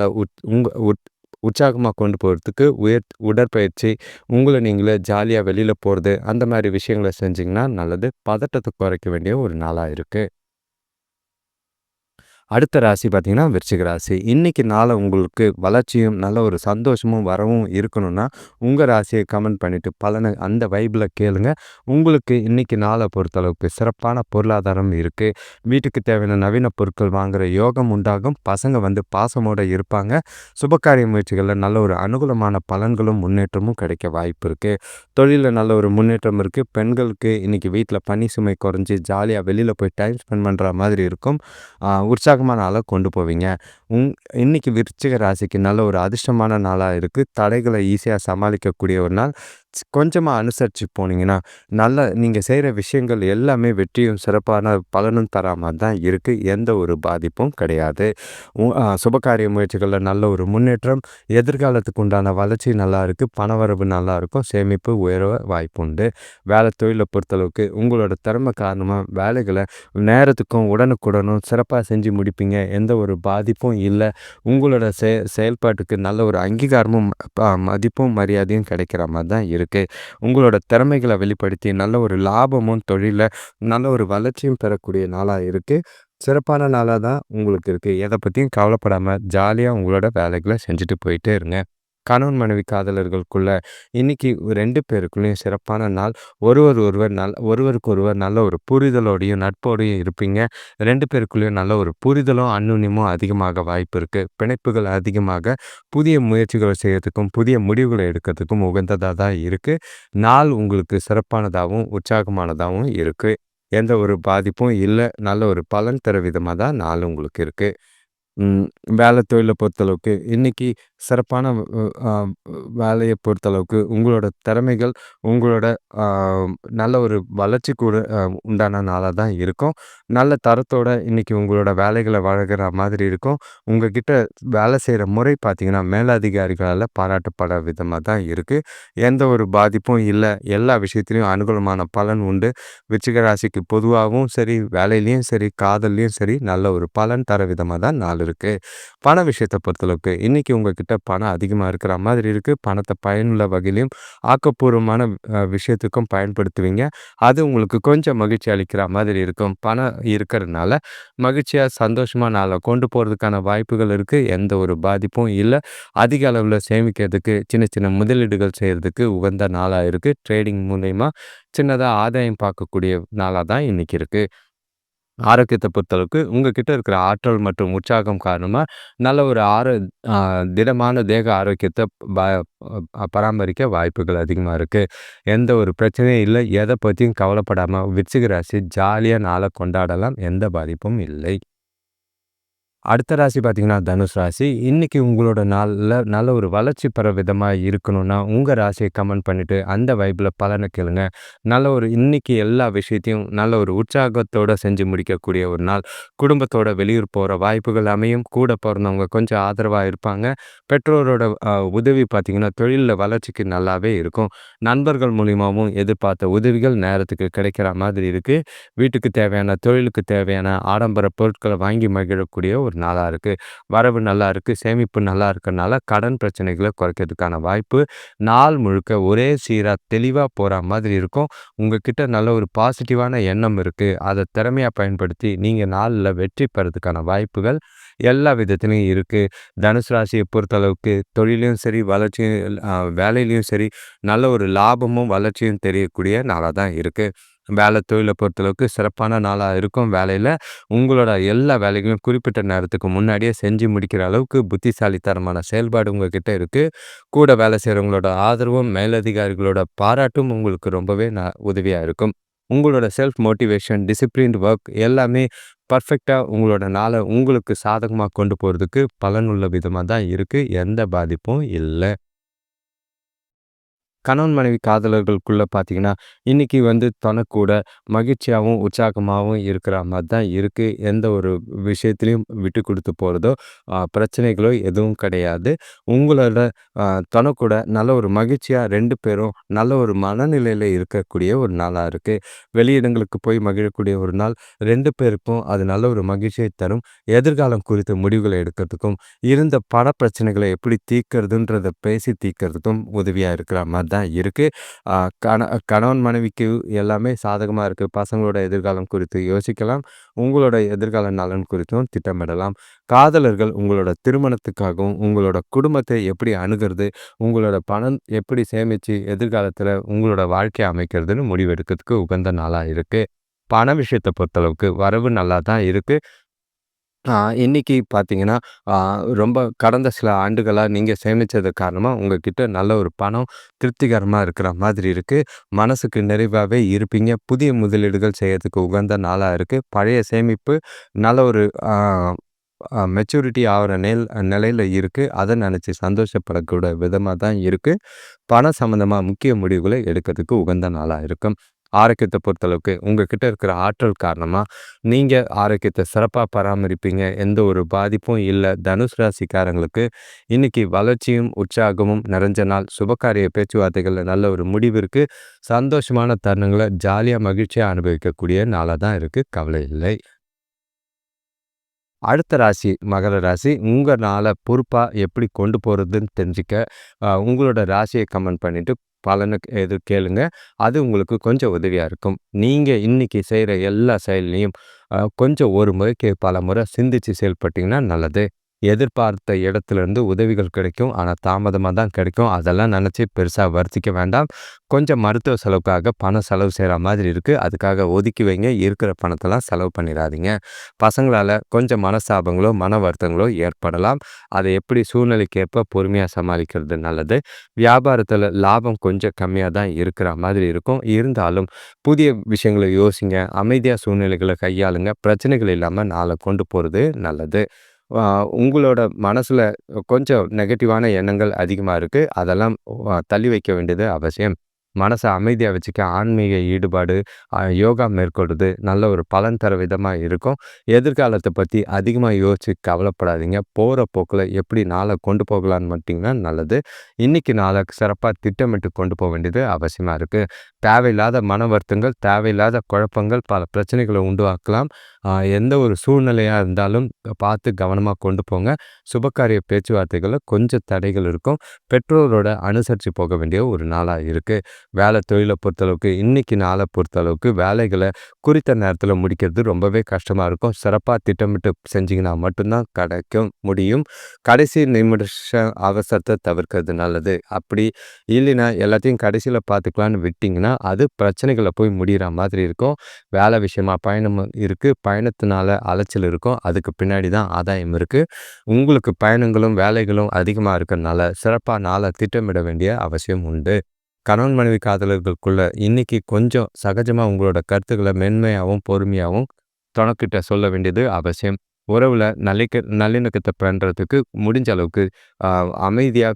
உற்சாகமா கொண்டு போறதுக்கு உடற்பயிற்சி, உங்கள நீங்களே ஜாலியா வெளியில போறது, அந்த மாரி விஷயங்கள செஞ்சீங்கன்னா நல்லது. பதட்டத்த குறைக்க வேண்டிய ஒரு நாளா இருக்கு. அடுத்த ராசி பார்த்தீங்கன்னா, விருச்சிக ராசி. இன்னைக்கு நாள உங்களுக்கு வளர்ச்சியும், நல்ல ஒரு சந்தோஷமும், வரவும் இருக்கணும்னா, உங்க ராசிய கமெண்ட் பண்ணிட்டு பலன அந்த வைப்ல கேளுங்க. உங்களுக்கு இன்னைக்கு நாள பொறுத்தளவுக்கு சிறப்பான பொருளாதாரம் இருக்கு. வீட்டுக்கு தேவையான நவீன பொருட்கள் வாங்குற யோகம் உண்டாகும். பசங்க வந்து பாசமோட இருப்பாங்க. சுபகாரிய முயற்சிகள்ல நல்ல ஒரு அனுகூலமான பலன்களும், முன்னேற்றமும் கிடைக்க வாய்ப்பு இருக்கு. தொழில்ல நல்ல ஒரு முன்னேற்றம் இருக்கு. பெண்களுக்கு இன்னைக்கு வீட்ல பணி சுமை குறைஞ்சு ஜாலியா வெளியில போய் டைம் ஸ்பெண்ட் பண்ற மாதிரி இருக்கும். உற்சாகமான நாளா கொண்டு போவீங்க. உங் இன்னைக்கு விருச்சிக ராசிக்கு நல்ல ஒரு அதிர்ஷ்டமான நாளா இருக்கு. தடைகளை ஈஸியா சமாளிக்கக்கூடிய ஒரு நாள். கொஞ்சமா அனுசரிச்சு போனீங்கன்னா, நீங்க செய்ற விஷயங்கள் எல்லாமே வெற்றியும், சிறப்பான பலனும் தரா மாரி தான் இருக்கு. எந்த ஒரு பாதிப்பும் கிடையாது. சுபகாரிய முயற்சிகள்ல நல்ல ஒரு முன்னேற்றம், எதிர்காலத்துக்கு உண்டான வளர்ச்சி நல்லா இருக்கு. பணவரவு நல்லா இருக்கும். சேமிப்பு உயர வாய்ப்புண்டு. வேலை தொழில பொறுத்தளவுக்கு உங்களோட திறமை காரணமா வேலைகள நேரத்துக்கும், உடனுக்குடனும் சிறப்பா செஞ்சு முடிப்பீங்க. எந்த ஒரு பாதிப்பும் இல்ல. உங்களோட செயல்பாட்டுக்கு நல்ல ஒரு அங்கீகாரமும், மதிப்பும், மரியாதையும் கிடைக்கிற மாரி தான் இருக்கு. உங்களோட திறமைகள வெளிப்படுத்தி நல்ல ஒரு லாபமும், தொழில்ல நல்ல ஒரு வளர்ச்சியும் பெறக்கூடிய நாளா இருக்கு. சிறப்பான நாளா தான் உங்களுக்கு இருக்கு. எத பத்தியும் கவலைப்படாம ஜாலியா உங்களோட வேலைகள செஞ்சுட்டு போயிட்டே இருங்க. கணவன் மனைவி காதலர்களுக்குள்ள இன்னைக்கு 2 பேருக்குள்ளயும் சிறப்பான நாள். ஒருவருக்கொருவர் நல்ல ஒரு புரிதலோடையும், நட்போடையும் இருப்பீங்க. 2 பேருக்குள்ளயும் நல்ல ஒரு புரிதலும், அந்யோன்யமும் அதிகமாக வாய்ப்பு இருக்கு. பிணைப்புகள் அதிகமாக புதிய முயற்சிகள செய்யறதுக்கும், புதிய முடிவுகள எடுக்கிறதுக்கும் உகந்ததா தான் இருக்கு. நாள் உங்களுக்கு சிறப்பானதாவும், உற்சாகமானதாவும் இருக்கு. எந்த ஒரு பாதிப்பும் இல்ல. நல்ல ஒரு பலன் தர விதமா தான் நாள் உங்களுக்கு இருக்கு. ம். வேலை தொழில பொறுத்தளவுக்கு, இன்னைக்கு சிறப்பான அ வேலைய பொறுத்தளவுக்கு, உங்களோட திறமைகள், உங்களோட அ நல்ல ஒரு வளர்ச்சி கூட உண்டான நாளா தான் இருக்கும். நல்ல தரத்தோட இன்னைக்கு உங்களோட வேலைகள வழங்குற மாதிரி இருக்கும். உங்ககிட்ட வேலை செய்ற முறை பார்த்தீங்கன்னா, மேலதிகாரிகளால பாராட்டப்பட விதமா தான் இருக்கு. எந்த ஒரு பாதிப்பும் இல்ல. எல்லா விஷயத்திலயும் அனுகூலமான பலன் உண்டு. விருச்சிக ராசிக்கு பொதுவாவும் சரி, வேலையிலயும் சரி, காதல்லயும் சரி, நல்ல ஒரு பலன் தர விதமா தான் நாள் இருக்கு. பண விஷயத்த பொறுத்தளவுக்கு, இன்னைக்கு உங்ககிட்ட பணம் அதிகமா இருக்கிற மாதிரி இருக்கு. பணத்த பயனுள்ள வகையிலயும், ஆக்கப்பூர்வமான விஷயத்துக்கும் பயன்படுத்துவீங்க. அது உங்களுக்கு கொஞ்சம் மகிழ்ச்சி அளிக்கிற மாதிரி இருக்கும். பணம் இருக்கிறதுனால, மகிழ்ச்சியா, சந்தோஷமா நாள கொண்டு போறதுக்கான வாய்ப்புகள் இருக்கு. எந்த ஒரு பாதிப்பும் இல்ல. அதிக அளவுல சேமிக்கிறதுக்கு, சின்ன சின்ன முதலீடுகள் செய்றதுக்கு உகந்த நாளா இருக்கு. ட்ரேடிங் மூலியமா சின்னதா ஆதாயம் பார்க்கக்கூடிய நாளா தான் இன்னைக்கு இருக்கு. ஆரோக்கியத்த பொறுத்தளவுக்கு, உங்ககிட்ட இருக்கிற ஆற்றல் மற்றும் உற்சாகம் காரணமா, நல்ல ஒரு அ திடமான தேக ஆரோக்கியத்த ப பராமரிக்க வாய்ப்புகள் அதிகமா இருக்கு. எந்த ஒரு பிரச்சனையும் இல்ல. எத பத்தியும் கவலைப்படாம விருச்சிக ராசி ஜாலியா நாள கொண்டாடலாம். எந்த பாதிப்பும் இல்லை. அடுத்த ராசி பார்த்தீங்கன்னா, தனுஷ் ராசி. இன்னைக்கு உங்களோட நாள்ல நல்ல ஒரு வளர்ச்சி பெற விதமா இருக்கணும்னா, உங்க ராசிய கமெண்ட் பண்ணிட்டு, அந்த வைப்ல பலன கேளுங்க. நல்ல ஒரு இன்னைக்கு எல்லா விஷயத்தையும் நல்ல ஒரு உற்சாகத்தோட செஞ்சு முடிக்கக்கூடிய ஒரு நாள். குடும்பத்தோட வெளியூர் போற வாய்ப்புகள் அமையும். கூட பொறந்தவங்க கொஞ்சம் ஆதரவா இருப்பாங்க. பெற்றோரோட உதவி பார்த்தீங்கன்னா, தொழில்ல வளர்ச்சிக்கு நல்லாவே இருக்கும். நண்பர்கள் மூலியமாவும் எதிர்பார்த்த உதவிகள் நேரத்துக்கு கிடைக்கிற மாதிரி இருக்கு. வீட்டுக்கு தேவையான, தொழிலுக்கு தேவையான ஆடம்பர பொருட்கள வாங்கி மகிழக்கூடிய ஒரு நாளா இருக்கு. வரவு நல்லா இருக்கு. சேமிப்பு நல்லா இருக்கனால கடன் பிரச்சனைகள குறைக்கிறதுக்கான வாய்ப்பு, நாள் முழுக்க ஒரே சீரா தெளிவா போற மாதிரி இருக்கும். உங்ககிட்ட நல்ல ஒரு பாசிட்டிவான எண்ணம் இருக்கு. அத திறமையா பயன்படுத்தி நீங்க நாள்ல வெற்றி பெறதுக்கான வாய்ப்புகள் எல்லா விதத்திலயும் இருக்கு. தனுசு ராசிய பொறுத்தளவுக்கு தொழில்லயும் சரி, வளர்ச்சியும் வேலையிலயும் சரி, நல்ல ஒரு லாபமும், வளர்ச்சியும் தெரியக்கூடிய நாளா தான் இருக்கு. வேலை தொழில பொறுத்தளவுக்கு சிறப்பான நாளா இருக்கும். வேலையில உங்களோட எல்லா வேலைகளையும் குறிப்பிட்ட நேரத்துக்கு முன்னாடியே செஞ்சு முடிக்கிற அளவுக்கு புத்திசாலித்தனமான செயல்பாடு உங்ககிட்ட இருக்கு. கூட வேலை செய்றவங்களோட ஆதரவும், மேலதிகாரிகளோட பாராட்டும் உங்களுக்கு ரொம்பவே உதவியா இருக்கும். உங்களோட செல்ஃப் மோட்டிவேஷன், டிசிப்ளின்ட் ஒர்க் எல்லாமே பெர்ஃபெக்ட்டா உங்களோட நாள உங்களுக்கு சாதகமா கொண்டு போறதுக்கு பலனுள்ள விதமா தான் இருக்கு. எந்த பாதிப்பும் இல்ல. கணவன் மனைவி காதலர்களுக்குள்ள பார்த்தீங்கன்னா, இன்னைக்கு வந்து தனக்கூட மகிழ்ச்சியாவும், உற்சாகமாவும் இருக்கிற மாரி தான் இருக்கு. எந்த ஒரு விஷயத்திலயும் விட்டு குடுத்து போறதோ, பிரச்சனைகளோ எதுவும் கிடையாது. உங்களோட அ தனக்கூட நல்ல ஒரு மகிழ்ச்சியா 2 பேரும் நல்ல ஒரு மனநிலையில இருக்கக்கூடிய ஒரு நாளா இருக்கு. வெளியிடங்களுக்கு போய் மகிழக்கூடிய ஒரு நாள். 2 பேருக்கும் அது நல்ல ஒரு மகிழ்ச்சியை தரும். எதிர்காலம் குறித்த முடிவுகள எடுக்கிறதுக்கும், இருந்த பண பிரச்சனைகள எப்படி தீர்க்கிறதுன்றத பேசி தீர்க்கிறதுக்கும் உதவியா இருக்கிற மாரி தான் இருக்கு. அ கண கணவன் மனைவிக்கு எல்லாமே சாதகமா இருக்கு. பசங்களோட எதிர்காலம் குறித்து யோசிக்கலாம். உங்களோட எதிர்கால நலன் குறித்தும் திட்டமிடலாம். காதலர்கள் உங்களோட திருமணத்துக்காகவும், உங்களோட குடும்பத்தை எப்படி அணுகுறது, உங்களோட பணம் எப்படி சேமிச்சு எதிர்காலத்தில உங்களோட வாழ்க்கைய அமைக்கிறதுன்னு முடிவெடுக்கிறதுக்கு உகந்த நாளா இருக்கு. பண விஷயத்த பொறுத்தளவுக்கு வரவு நல்லா தான் இருக்கு. ஆ இன்னைக்கு பார்த்தீங்கன்னா, ஆ ரொம்ப கடந்த சில ஆண்டுகளா நீங்க சேமிச்சது காரணமா, உங்ககிட்ட நல்ல ஒரு பணம் திருப்திகரமா இருக்கிற மாதிரி இருக்கு. மனசுக்கு நிறைவாவே இருப்பீங்க. புதிய முதலீடுகள் செய்யறதுக்கு உகந்த நாளா இருக்கு. பழைய சேமிப்பு நல்ல ஒரு ஆ மெச்சூரிட்டி ஆகுற நிலையில இருக்கு. அத நெனச்சு சந்தோஷப்படக்கூட விதமா தான் இருக்கு. பணம் சம்மந்தமா முக்கிய முடிவுகளை எடுக்கிறதுக்கு உகந்த நாளா இருக்கும். ஆரோக்கியத்த பொறுத்தளவுக்கு உங்ககிட்ட இருக்கிற ஆற்றல் காரணமா, நீங்க ஆரோக்கியத்த சிறப்பா பராமரிப்பீங்க. எந்த ஒரு பாதிப்பும் இல்ல. தனுசு ராசிக்காரங்களுக்கு இன்னைக்கு வளர்ச்சியும், உற்சாகமும் நிறைஞ்ச நாள். சுபகாரிய பேச்சுவார்த்தைகள்ல நல்ல ஒரு முடிவு இருக்கு. சந்தோஷமான தருணங்கள ஜாலியா, மகிழ்ச்சியா அனுபவிக்கக்கூடிய நாளா தான் இருக்கு. கவலை இல்லை. அடுத்த ராசி மகர ராசி. உங்க நாள பொறுப்பா எப்படி கொண்டு போறதுன்னு தெரிஞ்சுக்க, உங்களோட ராசிய கமெண்ட் பண்ணிட்டு பலன கேளுங்க. அது உங்களுக்கு கொஞ்சம் உதவியா இருக்கும். நீங்க இன்னைக்கு செய்ற எல்லா செயல்லயும் கொஞ்சம் ஒரு முறைக்கு பலமுறை சிந்திச்சு செயல்பட்டீங்கன்னா நல்லது. எதிர்பார்த்த இடத்துலருந்து உதவிகள் கிடைக்கும். ஆனா தாமதமா தான் கிடைக்கும். அதெல்லாம் நெனச்சு பெருசா வருத்திக்க வேண்டாம். கொஞ்சம் மருத்துவ செலவுக்காக பணம் செலவு செய்ற மாதிரி இருக்கு. அதுக்காக ஒதுக்கி வைங்க. இருக்கிற பணத்தெல்லாம் செலவு பண்ணிறாதீங்க. பசங்களால கொஞ்சம் மனஸ்தாபங்களோ, மன வருத்தங்களோ ஏற்படலாம். அதை எப்படி சூழ்நிலைக்கேற்ப பொறுமையா சமாளிக்கிறது நல்லது. வியாபாரத்துல லாபம் கொஞ்சம் கம்மியா தான் இருக்கிற மாதிரி இருக்கும். இருந்தாலும் புதிய விஷயங்கள யோசிங்க. அமைதியா சூழ்நிலைகள கையாளுங்க. பிரச்சனைகள் இல்லாம நாள கொண்டு போறது நல்லது. அ உங்களோட மனசுல கொஞ்சம் நெகட்டிவான எண்ணங்கள் அதிகமா இருக்கு. அதெல்லாம் தள்ளி வைக்க வேண்டியது அவசியம். மனச அமைதியா வச்சுக்க ஆன்மீக ஈடுபாடு, யோகா மேற்கொள்றது நல்ல ஒரு பலன் தர விதமா இருக்கும். எதிர்காலத்த பத்தி அதிகமா யோசிச்சு கவலைப்படாதீங்க. போற போக்குல எப்படி நாள கொண்டு போகலான்னு மட்டும்தான் நல்லது. இன்னைக்கு நாள சிறப்பா திட்டமிட்டு கொண்டு போ வேண்டியது அவசியமா இருக்கு. தேவையில்லாத மன வருத்தங்கள், தேவையில்லாத குழப்பங்கள் பல பிரச்சனைகள உண்டாக்கலாம். எந்த ஒரு சூழ்நிலையா இருந்தாலும் பார்த்து கவனமா கொண்டு போங்க. சுபகாரிய பேச்சுவார்த்தைகள்ல கொஞ்சம் தடைகள் இருக்கும். பெற்றோரோட அனுசரிச்சு போக வேண்டிய ஒரு நாளா இருக்கு. வேலை தொழில பொறுத்தளவுக்கு, இன்னைக்கு நாள பொறுத்தளவுக்கு வேலைகள குறித்த நேரத்தில முடிக்கிறது ரொம்பவே கஷ்டமா இருக்கும். சிறப்பா திட்டமிட்டு செஞ்சீங்கன்னா மட்டும் தான் கிடைக்கும் முடியும். கடைசி நிமிஷ அவசரத்த தவிர்க்கிறது நல்லது. அப்படி இல்லைன்னா எல்லாத்தையும் கடைசியில பார்த்துக்கலான்னு விட்டீங்கன்னா, அது பிரச்சனைகள்ல போய் முடியிற மாதிரி இருக்கும். வேலை விஷயமா பயணம் இருக்கு. பயணத்தினால அலைச்சல் இருக்கும். அதுக்கு பின்னாடி தான் ஆதாயம் இருக்கு. உங்களுக்கு பயணங்களும், வேலைகளும் அதிகமா இருக்கறனால, சிறப்பா நாள திட்டமிட வேண்டிய அவசியம் உண்டு. கணவன் மனைவி காதலர்களுக்குள்ள இன்னைக்கு கொஞ்சம் சகஜமா உங்களோட கருத்துக்கள மென்மையாவும், பொறுமையாவும் தொணக்கிட்ட சொல்ல வேண்டியது அவசியம். உறவுல நல்லிணக்கத்த பண்றதுக்கு முடிஞ்ச அளவுக்கு அ அமைதியா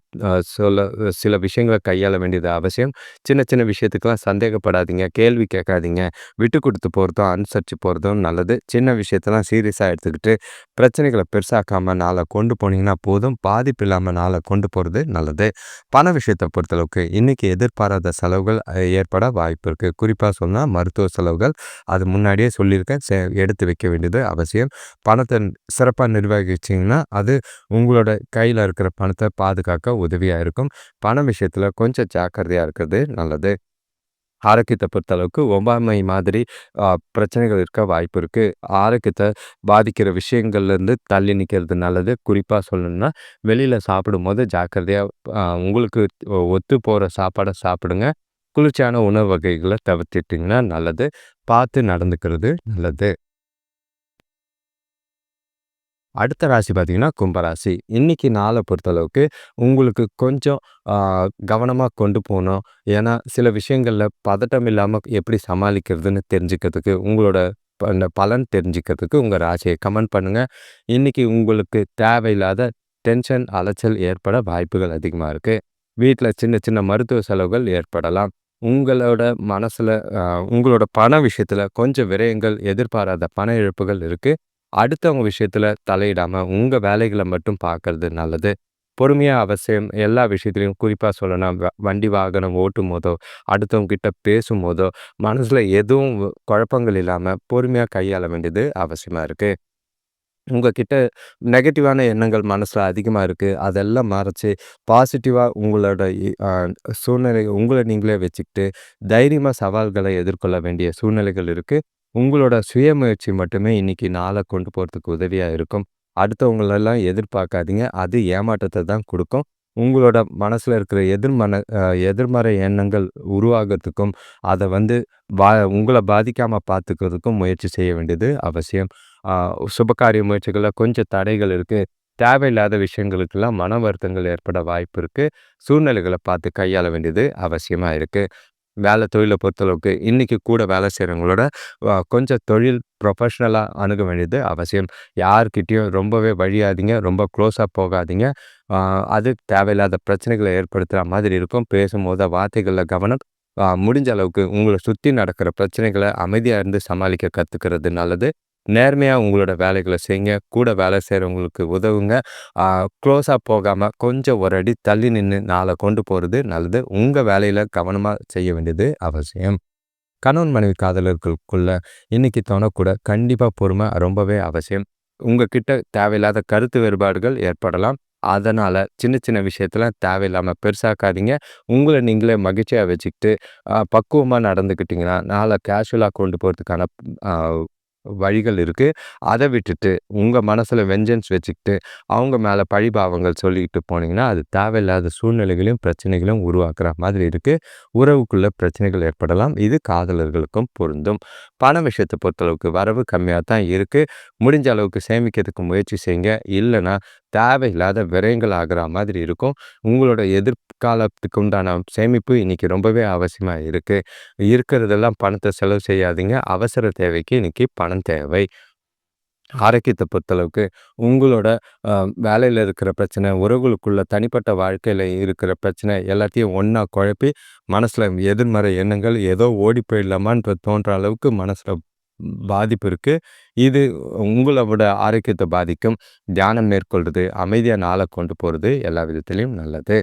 சொல்ல சில விஷயங்கள கையாள வேண்டியது அவசியம். சின்ன சின்ன விஷயத்துக்கெல்லாம் சந்தேகப்படாதீங்க. கேள்வி கேட்காதீங்க. விட்டு குடுத்து போறதும், அனுசரிச்சு போறதும் நல்லது. சின்ன விஷயத்தெல்லாம் சீரியஸா எடுத்துக்கிட்டு, பிரச்சனைகள பெருசாக்காம நாள கொண்டு போனீங்கன்னா போதும். பாதிப்பு இல்லாம நாள கொண்டு போறது நல்லது. பண விஷயத்த பொறுத்தளவுக்கு இன்னைக்கு எதிர்பாராத செலவுகள் ஏற்பட வாய்ப்பு இருக்கு. குறிப்பா சொன்னா மருத்துவ செலவுகள். அது முன்னாடியே சொல்லியிருக்கேன். எடுத்து வைக்க வேண்டியது அவசியம். பணத்த சிறப்பா நிர்வகிச்சீங்கன்னா, அது உங்களோட கையில இருக்கிற பணத்த பாதுகாக்க உதவியா இருக்கும். பண விஷயத்துல கொஞ்சம் ஜாக்கிரதையா இருக்கிறது நல்லது. ஆரோக்கியத்த பொறுத்தளவுக்கு ஒவ்வாமை மாதிரி அ பிரச்சனைகள் இருக்க வாய்ப்பு இருக்கு. ஆரோக்கியத்த பாதிக்கிற விஷயங்கள்லேருந்து தள்ளி நிக்கிறது நல்லது. குறிப்பா சொல்லணும்னா, வெளியில சாப்பிடும்போது ஜாக்கிரதையா உங்களுக்கு ஒத்து போற சாப்பாட சாப்பிடுங்க. குளிர்ச்சியான உணவு வகைகள தவிர்த்துட்டீங்கன்னா நல்லது. பார்த்து நடந்துக்கிறது நல்லது. அடுத்த ராசி பார்த்தீங்கன்னா, கும்பராசி. இன்னைக்கு நாள பொறுத்தளவுக்கு உங்களுக்கு கொஞ்சம் ஆ கவனமா கொண்டு போணும். ஏன்னா, சில விஷயங்கள்ல பதட்டம் இல்லாம எப்படி சமாளிக்கிறதுன்னு தெரிஞ்சுக்கிறதுக்கு, உங்களோட அந்த பலன் தெரிஞ்சுக்கிறதுக்கு உங்க ராசிய கமெண்ட் பண்ணுங்க. இன்னைக்கு உங்களுக்கு தேவையில்லாத டென்ஷன், அலைச்சல் ஏற்பட வாய்ப்புகள் அதிகமா இருக்கு. வீட்ல சின்ன சின்ன மருத்துவ செலவுகள் ஏற்படலாம். உங்களோட மனசுல அ உங்களோட பண விஷயத்துல கொஞ்சம் விரயங்கள், எதிர்பாராத பண இழப்புகள் இருக்கு. அடுத்தவங்க விஷயத்துல தலையிடாம உங்க வேலைகள மட்டும் பார்க்கறது நல்லது. பொறுமையா அவசியம். எல்லா விஷயத்திலயும் குறிப்பா சொல்லணும்னா, வண்டி வாகனம் ஓட்டும்போதோ, அடுத்தவங்க கிட்ட பேசும்போதோ, மனசுல எதுவும் குழப்பங்கள் இல்லாம பொறுமையா கையாள வேண்டியது அவசியமா இருக்கு. உங்ககிட்ட நெகட்டிவான எண்ணங்கள் மனசுல அதிகமா இருக்கு. அதெல்லாம் மறச்சு, பாசிட்டிவா உங்களோட சூழ்நிலை உங்கள நீங்களே வச்சுக்கிட்டு, தைரியமா சவால்கள எதிர்கொள்ள வேண்டிய சூழ்நிலைகள் இருக்கு. உங்களோட சுய முயற்சி மட்டுமே இன்னைக்கு நாள கொண்டு போறதுக்கு உதவியா இருக்கும். அடுத்தவங்களெல்லாம் எதிர்பார்க்காதீங்க. அது ஏமாற்றத்த தான் குடுக்கும். உங்களோட மனசுல இருக்கிற எதிர்மறை எண்ணங்கள் உருவாகறதுக்கும், அத வந்து பா உங்கள பாதிக்காம பார்த்துக்கிறதுக்கும் முயற்சி செய்ய வேண்டியது அவசியம். ஆ சுபகாரிய முயற்சிகள்ல கொஞ்சம் தடைகள் இருக்கு. தேவையில்லாத விஷயங்களுக்கெல்லாம் மன வருத்தங்கள் ஏற்பட வாய்ப்பு இருக்கு. சூழ்நிலைகள பார்த்து கையாள வேண்டியது அவசியமா இருக்கு. தொழில பொறுத்தளவுக்கு இன்னைக்கு கூட வேலை செய்றவங்களோட கொஞ்சம் தொழில் ப்ரொஃபஷனலா அணுக வேண்டியது அவசியம். யார்கிட்டயும் ரொம்பவே வழியாதீங்க. ரொம்ப க்ளோஸா போகாதீங்க. ஆ அது தேவையில்லாத பிரச்சனைகள ஏற்படுத்துற மாதிரி இருக்கும். பேசும்போது வார்த்தைகள்ல கவனம். முடிஞ்ச அளவுக்கு உங்கள சுத்தி நடக்கிற பிரச்சனைகள அமைதியா இருந்து சமாளிக்க கத்துக்கிறது நல்லது. நேர்மையா உங்களோட வேலைகள செய்யுங்க. கூட வேலை செய்றவங்களுக்கு உதவுங்க. ஆ க்ளோஸா போகாம கொஞ்சம் ஒரு அடி தள்ளி நின்னு நாள கொண்டு போறது நல்லது. உங்க வேலையில கவனமா செய்ய வேண்டியது அவசியம். கணவன் மனைவி காதலர்களுக்குள்ள இன்னைக்கு தோணக்கூட கண்டிப்பா பொறுமை ரொம்பவே அவசியம். உங்ககிட்ட தேவையில்லாத கருத்து வேறுபாடுகள் ஏற்படலாம். அதனால சின்ன சின்ன விஷயத்துல தேவையில்லாம பெருசாக்காதீங்க. உங்கள நீங்களே மகிழ்ச்சியா வச்சுக்கிட்டு, பக்குவமா நடந்துக்கிட்டீங்கன்னா, நாள கேஷுவலா கொண்டு போறதுக்கான அ வழிகள் இருக்கு. அத விட்டுட்டு உங்க மனசுல வெஞ்சன்ஸ் வச்சுக்கிட்டு, அவங்க மேல பழிபாவங்கள் சொல்லிட்டு போனீங்கன்னா, அது தேவையில்லாத சூழ்நிலைகளையும், பிரச்சனைகளையும் உருவாக்குற மாதிரி இருக்கு. உறவுக்குள்ள பிரச்சனைகள் ஏற்படலாம். இது காதலர்களுக்கும் பொருந்தும். பண விஷயத்த பொறுத்தளவுக்கு வரவு கம்மியா தான் இருக்கு. முடிஞ்ச அளவுக்கு சேமிக்கிறதுக்கு முயற்சி செய்யுங்க. இல்லன்னா, தேவையில்லாத விரயங்கள் ஆகுற மாதிரி இருக்கும். உங்களோட எதிர்காலத்துக்கு உண்டான சேமிப்பு இன்னைக்கு ரொம்பவே அவசியமா இருக்கு. இருக்கிறதெல்லாம் பணத்த செலவு செய்யாதீங்க. அவசர தேவைக்கு இன்னைக்கு பணம் தேவை. ஆரோக்கியத்த பொறுத்தளவுக்கு உங்களோட அ வேலையில இருக்கிற பிரச்சனை, உறவுகளுக்குள்ள தனிப்பட்ட வாழ்க்கையில இருக்கிற பிரச்சனை எல்லாத்தையும் ஒண்ணா குழப்பி, மனசுல எதிர்மறை எண்ணங்கள் ஏதோ ஓடி போயிடலாமான்னு தோன்ற அளவுக்கு மனசுல பாதிப்பு இருக்கு. இது உங்களோட ஆரோக்கியத்த பாதிக்கும். தியானம் மேற்கொள்றது, அமைதியா நாள கொண்டு போறது எல்லா விதத்திலயும் நல்லது.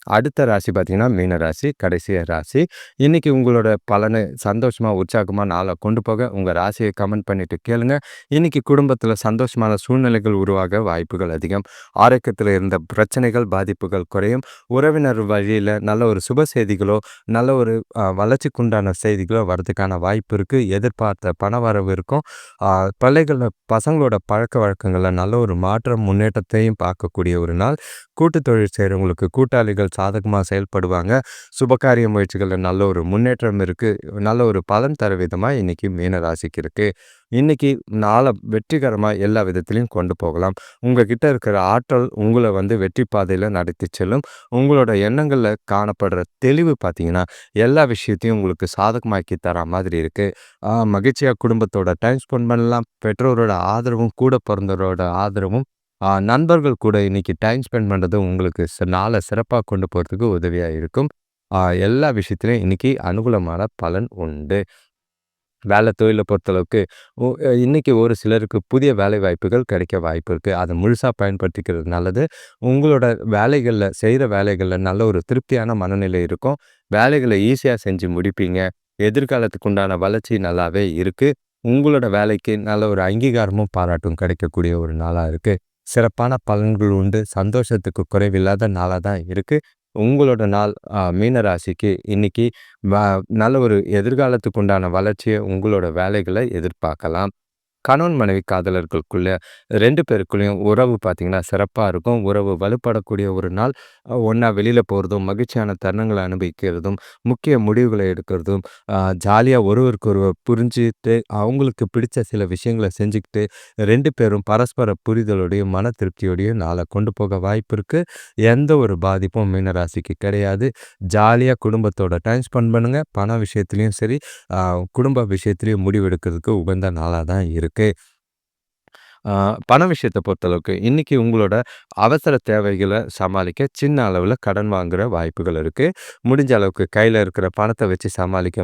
அடுத்த ராசி பார்த்தீங்கன்னா, மீன ராசி. கடைசி ராசி. இன்னைக்கு உங்களோட பலன சந்தோஷமா, உற்சாகமா நாள கொண்டு போக உங்க ராசிய கமெண்ட் பண்ணிட்டு கேளுங்க. இன்னைக்கு குடும்பத்தில சந்தோஷமான சூழ்நிலைகள் உருவாக வாய்ப்புகள் அதிகம். ஆரோக்கியத்தில இருந்த பிரச்சனைகள், பாதிப்புகள் குறையும். உறவினர் வழியில நல்ல ஒரு சுப செய்திகளோ, நல்ல ஒரு வளர்ச்சிக்குண்டான செய்திகளோ வரதுக்கான வாய்ப்பு இருக்கு. எதிர்பார்த்த பணவரவு இருக்கும். அ பசங்களோட பழக்கவழக்கங்கள்ல நல்ல ஒரு மாற்றம், முன்னேற்றத்தையும் பார்க்கக்கூடிய ஒரு நாள். கூட்டு தொழில் செய்றவங்களுக்கு கூட்டாளிகள் சாதகமா செயல்படுவாங்க. சுபகாரிய முயற்சிகள்ல நல்ல ஒரு முன்னேற்றம் இருக்கு. நல்ல ஒரு பலன் தர விதமா இன்னைக்கு மீன ராசிக்கு இருக்கு. இன்னைக்கு நாள வெற்றிகரமா எல்லா விதத்திலயும் கொண்டு போகலாம். உங்ககிட்ட இருக்கிற ஆற்றல் உங்கள வெற்றி பாதையில நடத்திச் செல்லும். உங்களோட எண்ணங்கள்ல காணப்படுற தெளிவு பார்த்தீங்கன்னா, எல்லா விஷயத்தையும் உங்களுக்கு சாதகமாக்கி தரா மாதிரி இருக்கு. மகிழ்ச்சியா குடும்பத்தோட டைம் ஸ்பெண்ட் பண்ணலாம். பெற்றோரோட ஆதரவும், கூட பொறந்தவரோட ஆதரவும், நண்பர்கள் கூட இன்னைக்கு டைம் ஸ்பெண்ட் பண்றது உங்களுக்கு நாள சிறப்பா கொண்டு போறதுக்கு உதவியா இருக்கும். எல்லா விஷயத்திலயும் இன்னைக்கு அனுகூலமான பலன் உண்டு. தொழில பொறுத்தளவுக்கு ஒ இன்னைக்கு ஒரு சிலருக்கு புதிய வேலை வாய்ப்புகள் கிடைக்க வாய்ப்பு இருக்கு. அத முழுசா பயன்படுத்திக்கிறது நல்லது. உங்களோட செய்ற வேலைகள்ல நல்ல ஒரு திருப்தியான மனநிலை இருக்கும். வேலைகள ஈஸியா செஞ்சு முடிப்பீங்க. எதிர்காலத்துக்கு உண்டான வளர்ச்சி நல்லாவே இருக்கு. உங்களோட வேலைக்கு நல்ல ஒரு அங்கீகாரமும், பாராட்டும் கிடைக்கக்கூடிய ஒரு நாளா இருக்கு. சிறப்பான பலன்கள் உண்டு. சந்தோஷத்துக்கு குறைவில்லாத நாளா தான் இருக்கு. உங்களோட நாள் மீன ராசிக்கு இன்னைக்கு வ நல்ல ஒரு எதிர்காலத்துக்கு உண்டான வளர்ச்சிய உங்களோட வேலைகள எதிர்பார்க்கலாம். கணவன் மனைவி காதலர்களுக்குள்ள 2 பேருக்குள்ளயும் உறவு பார்த்தீங்கன்னா, சிறப்பா இருக்கும். உறவு வலுப்படக்கூடிய ஒரு நாள். ஒண்ணா வெளியில போறதும், மகிழ்ச்சியான தருணங்கள அனுபவிக்கிறதும், முக்கிய முடிவுகள எடுக்கிறதும், ஜாலியா ஒருவருக்கொருவர் புரிஞ்சுட்டு, அவங்களுக்கு பிடிச்ச சில விஷயங்கள செஞ்சுக்கிட்டு, 2 பேரும் பரஸ்பர புரிதலோடையும், மன திருப்தியோடையும் நாள கொண்டு போக வாய்ப்பு இருக்கு. எந்த ஒரு பாதிப்பும் மீனராசிக்கு கிடையாது. ஜாலியா குடும்பத்தோட டைம் ஸ்பெண்ட் பண்ணுங்க. பண விஷயத்திலயும் சரி, அ குடும்ப விஷயத்திலயும் முடிவெடுக்கிறதுக்கு உகந்த நாளா தான் இருக்கு. ஆ பண விஷயத்த பொறுத்தளவுக்கு, இன்னைக்கு உங்களோட அவசர தேவைகள சமாளிக்க சின்ன அளவுல கடன் வாங்குற வாய்ப்புகள் இருக்கு. முடிஞ்ச அளவுக்கு கையில இருக்கிற பணத்த வச்சு சமாளிக்க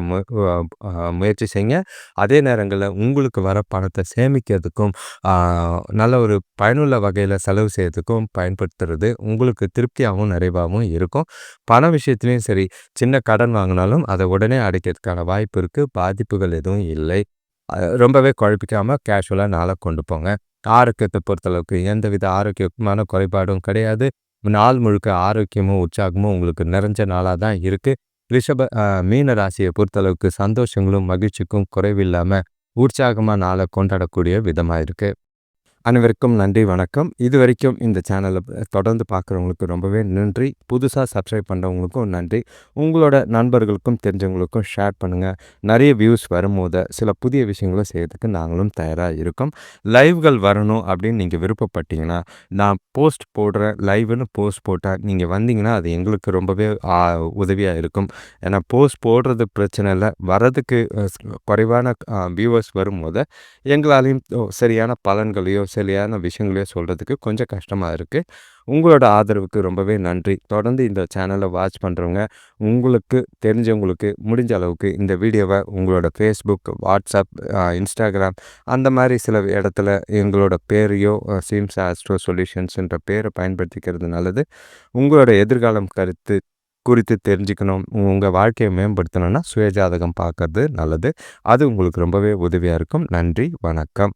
முயற்சி செய்யுங்க. அதே நேரங்கள்ல உங்களுக்கு வர பணத்த சேமிக்கிறதுக்கும், ஆ நல்ல ஒரு பயனுள்ள வகையில செலவு செய்யறதுக்கும் பயன்படுத்துறது உங்களுக்கு திருப்தியாவும், நிறைவாவும் இருக்கும். பண விஷயத்திலயும் சரி, சின்ன கடன் வாங்குனாலும் அத உடனே அடைக்கிறதுக்கான வாய்ப்பு இருக்கு. பாதிப்புகள் எதுவும் இல்லை. ரொம்பவே குழப்பிக்காம கேஷுவலா நாள கொண்டு போங்க. ஆரோக்கியத்த பொறுத்தளவுக்கு எந்தவித ஆரோக்கியமான குறைபாடும் கிடையாது. நாள் முழுக்க ஆரோக்கியமும், உற்சாகமும் உங்களுக்கு நிறைஞ்ச நாளா தான் இருக்கு. மீன ராசிய பொறுத்தளவுக்கு சந்தோஷங்களும், மகிழ்ச்சிக்கும் குறைவில்லாம உற்சாகமா நாள கொண்டாடக்கூடிய விதமா இருக்கு. அனைவருக்கும் நன்றி, வணக்கம். இதுவரைக்கும் இந்த சேனலை தொடர்ந்து பார்க்குறவங்களுக்கு ரொம்பவே நன்றி. புதுசா சப்ஸ்கிரைப் பண்ணுறவங்களுக்கும் நன்றி. உங்களோட நண்பர்களுக்கும் தெரிஞ்சவங்களுக்கும் ஷேர் பண்ணுங்கள். நிறைய வியூஸ் வரும்போது சில புதிய விஷயங்கள செய்யறதுக்கு நாங்களும் தயாராக இருக்கோம். லைவ்கள் வரணும் அப்படின்னு நீங்கள் விருப்பப்பட்டீங்கன்னா, நான் போஸ்ட் போடுறேன், லைவ்னு போஸ்ட் போட்டால் நீங்கள் வந்தீங்கன்னா அது எங்களுக்கு ரொம்பவே உதவியாக இருக்கும். ஏன்னா போஸ்ட் போடுறது பிரச்சனை இல்லை, வரதுக்கு குறைவான வியூவர்ஸ் வரும்போது எங்களாலையும் சரியான பலன்களையோ சரியான விஷயங்களையோ சொல்கிறதுக்கு கொஞ்சம் கஷ்டமாக இருக்குது. உங்களோட ஆதரவுக்கு ரொம்பவே நன்றி. தொடர்ந்து இந்த சேனலை வாட்ச் பண்ணுறவங்க, உங்களுக்கு தெரிஞ்சவங்களுக்கு முடிஞ்ச அளவுக்கு இந்த வீடியோவை உங்களோட ஃபேஸ்புக், வாட்ஸ்அப், இன்ஸ்டாகிராம் அந்த மாதிரி சில இடத்துல எங்களோட பேரையோ சிம்ஸ் ஆஸ்ட்ரோ சொல்யூஷன்ஸ்ன்ற பேரை பயன்படுத்திக்கிறது நல்லது. உங்களோட எதிர்காலம் குறித்து தெரிஞ்சுக்கணும், உங்கள் வாழ்க்கையை மேம்படுத்தணும்னா சுயஜாதகம் பார்க்கறது நல்லது. அது உங்களுக்கு ரொம்பவே உதவியாக இருக்கும். நன்றி, வணக்கம்.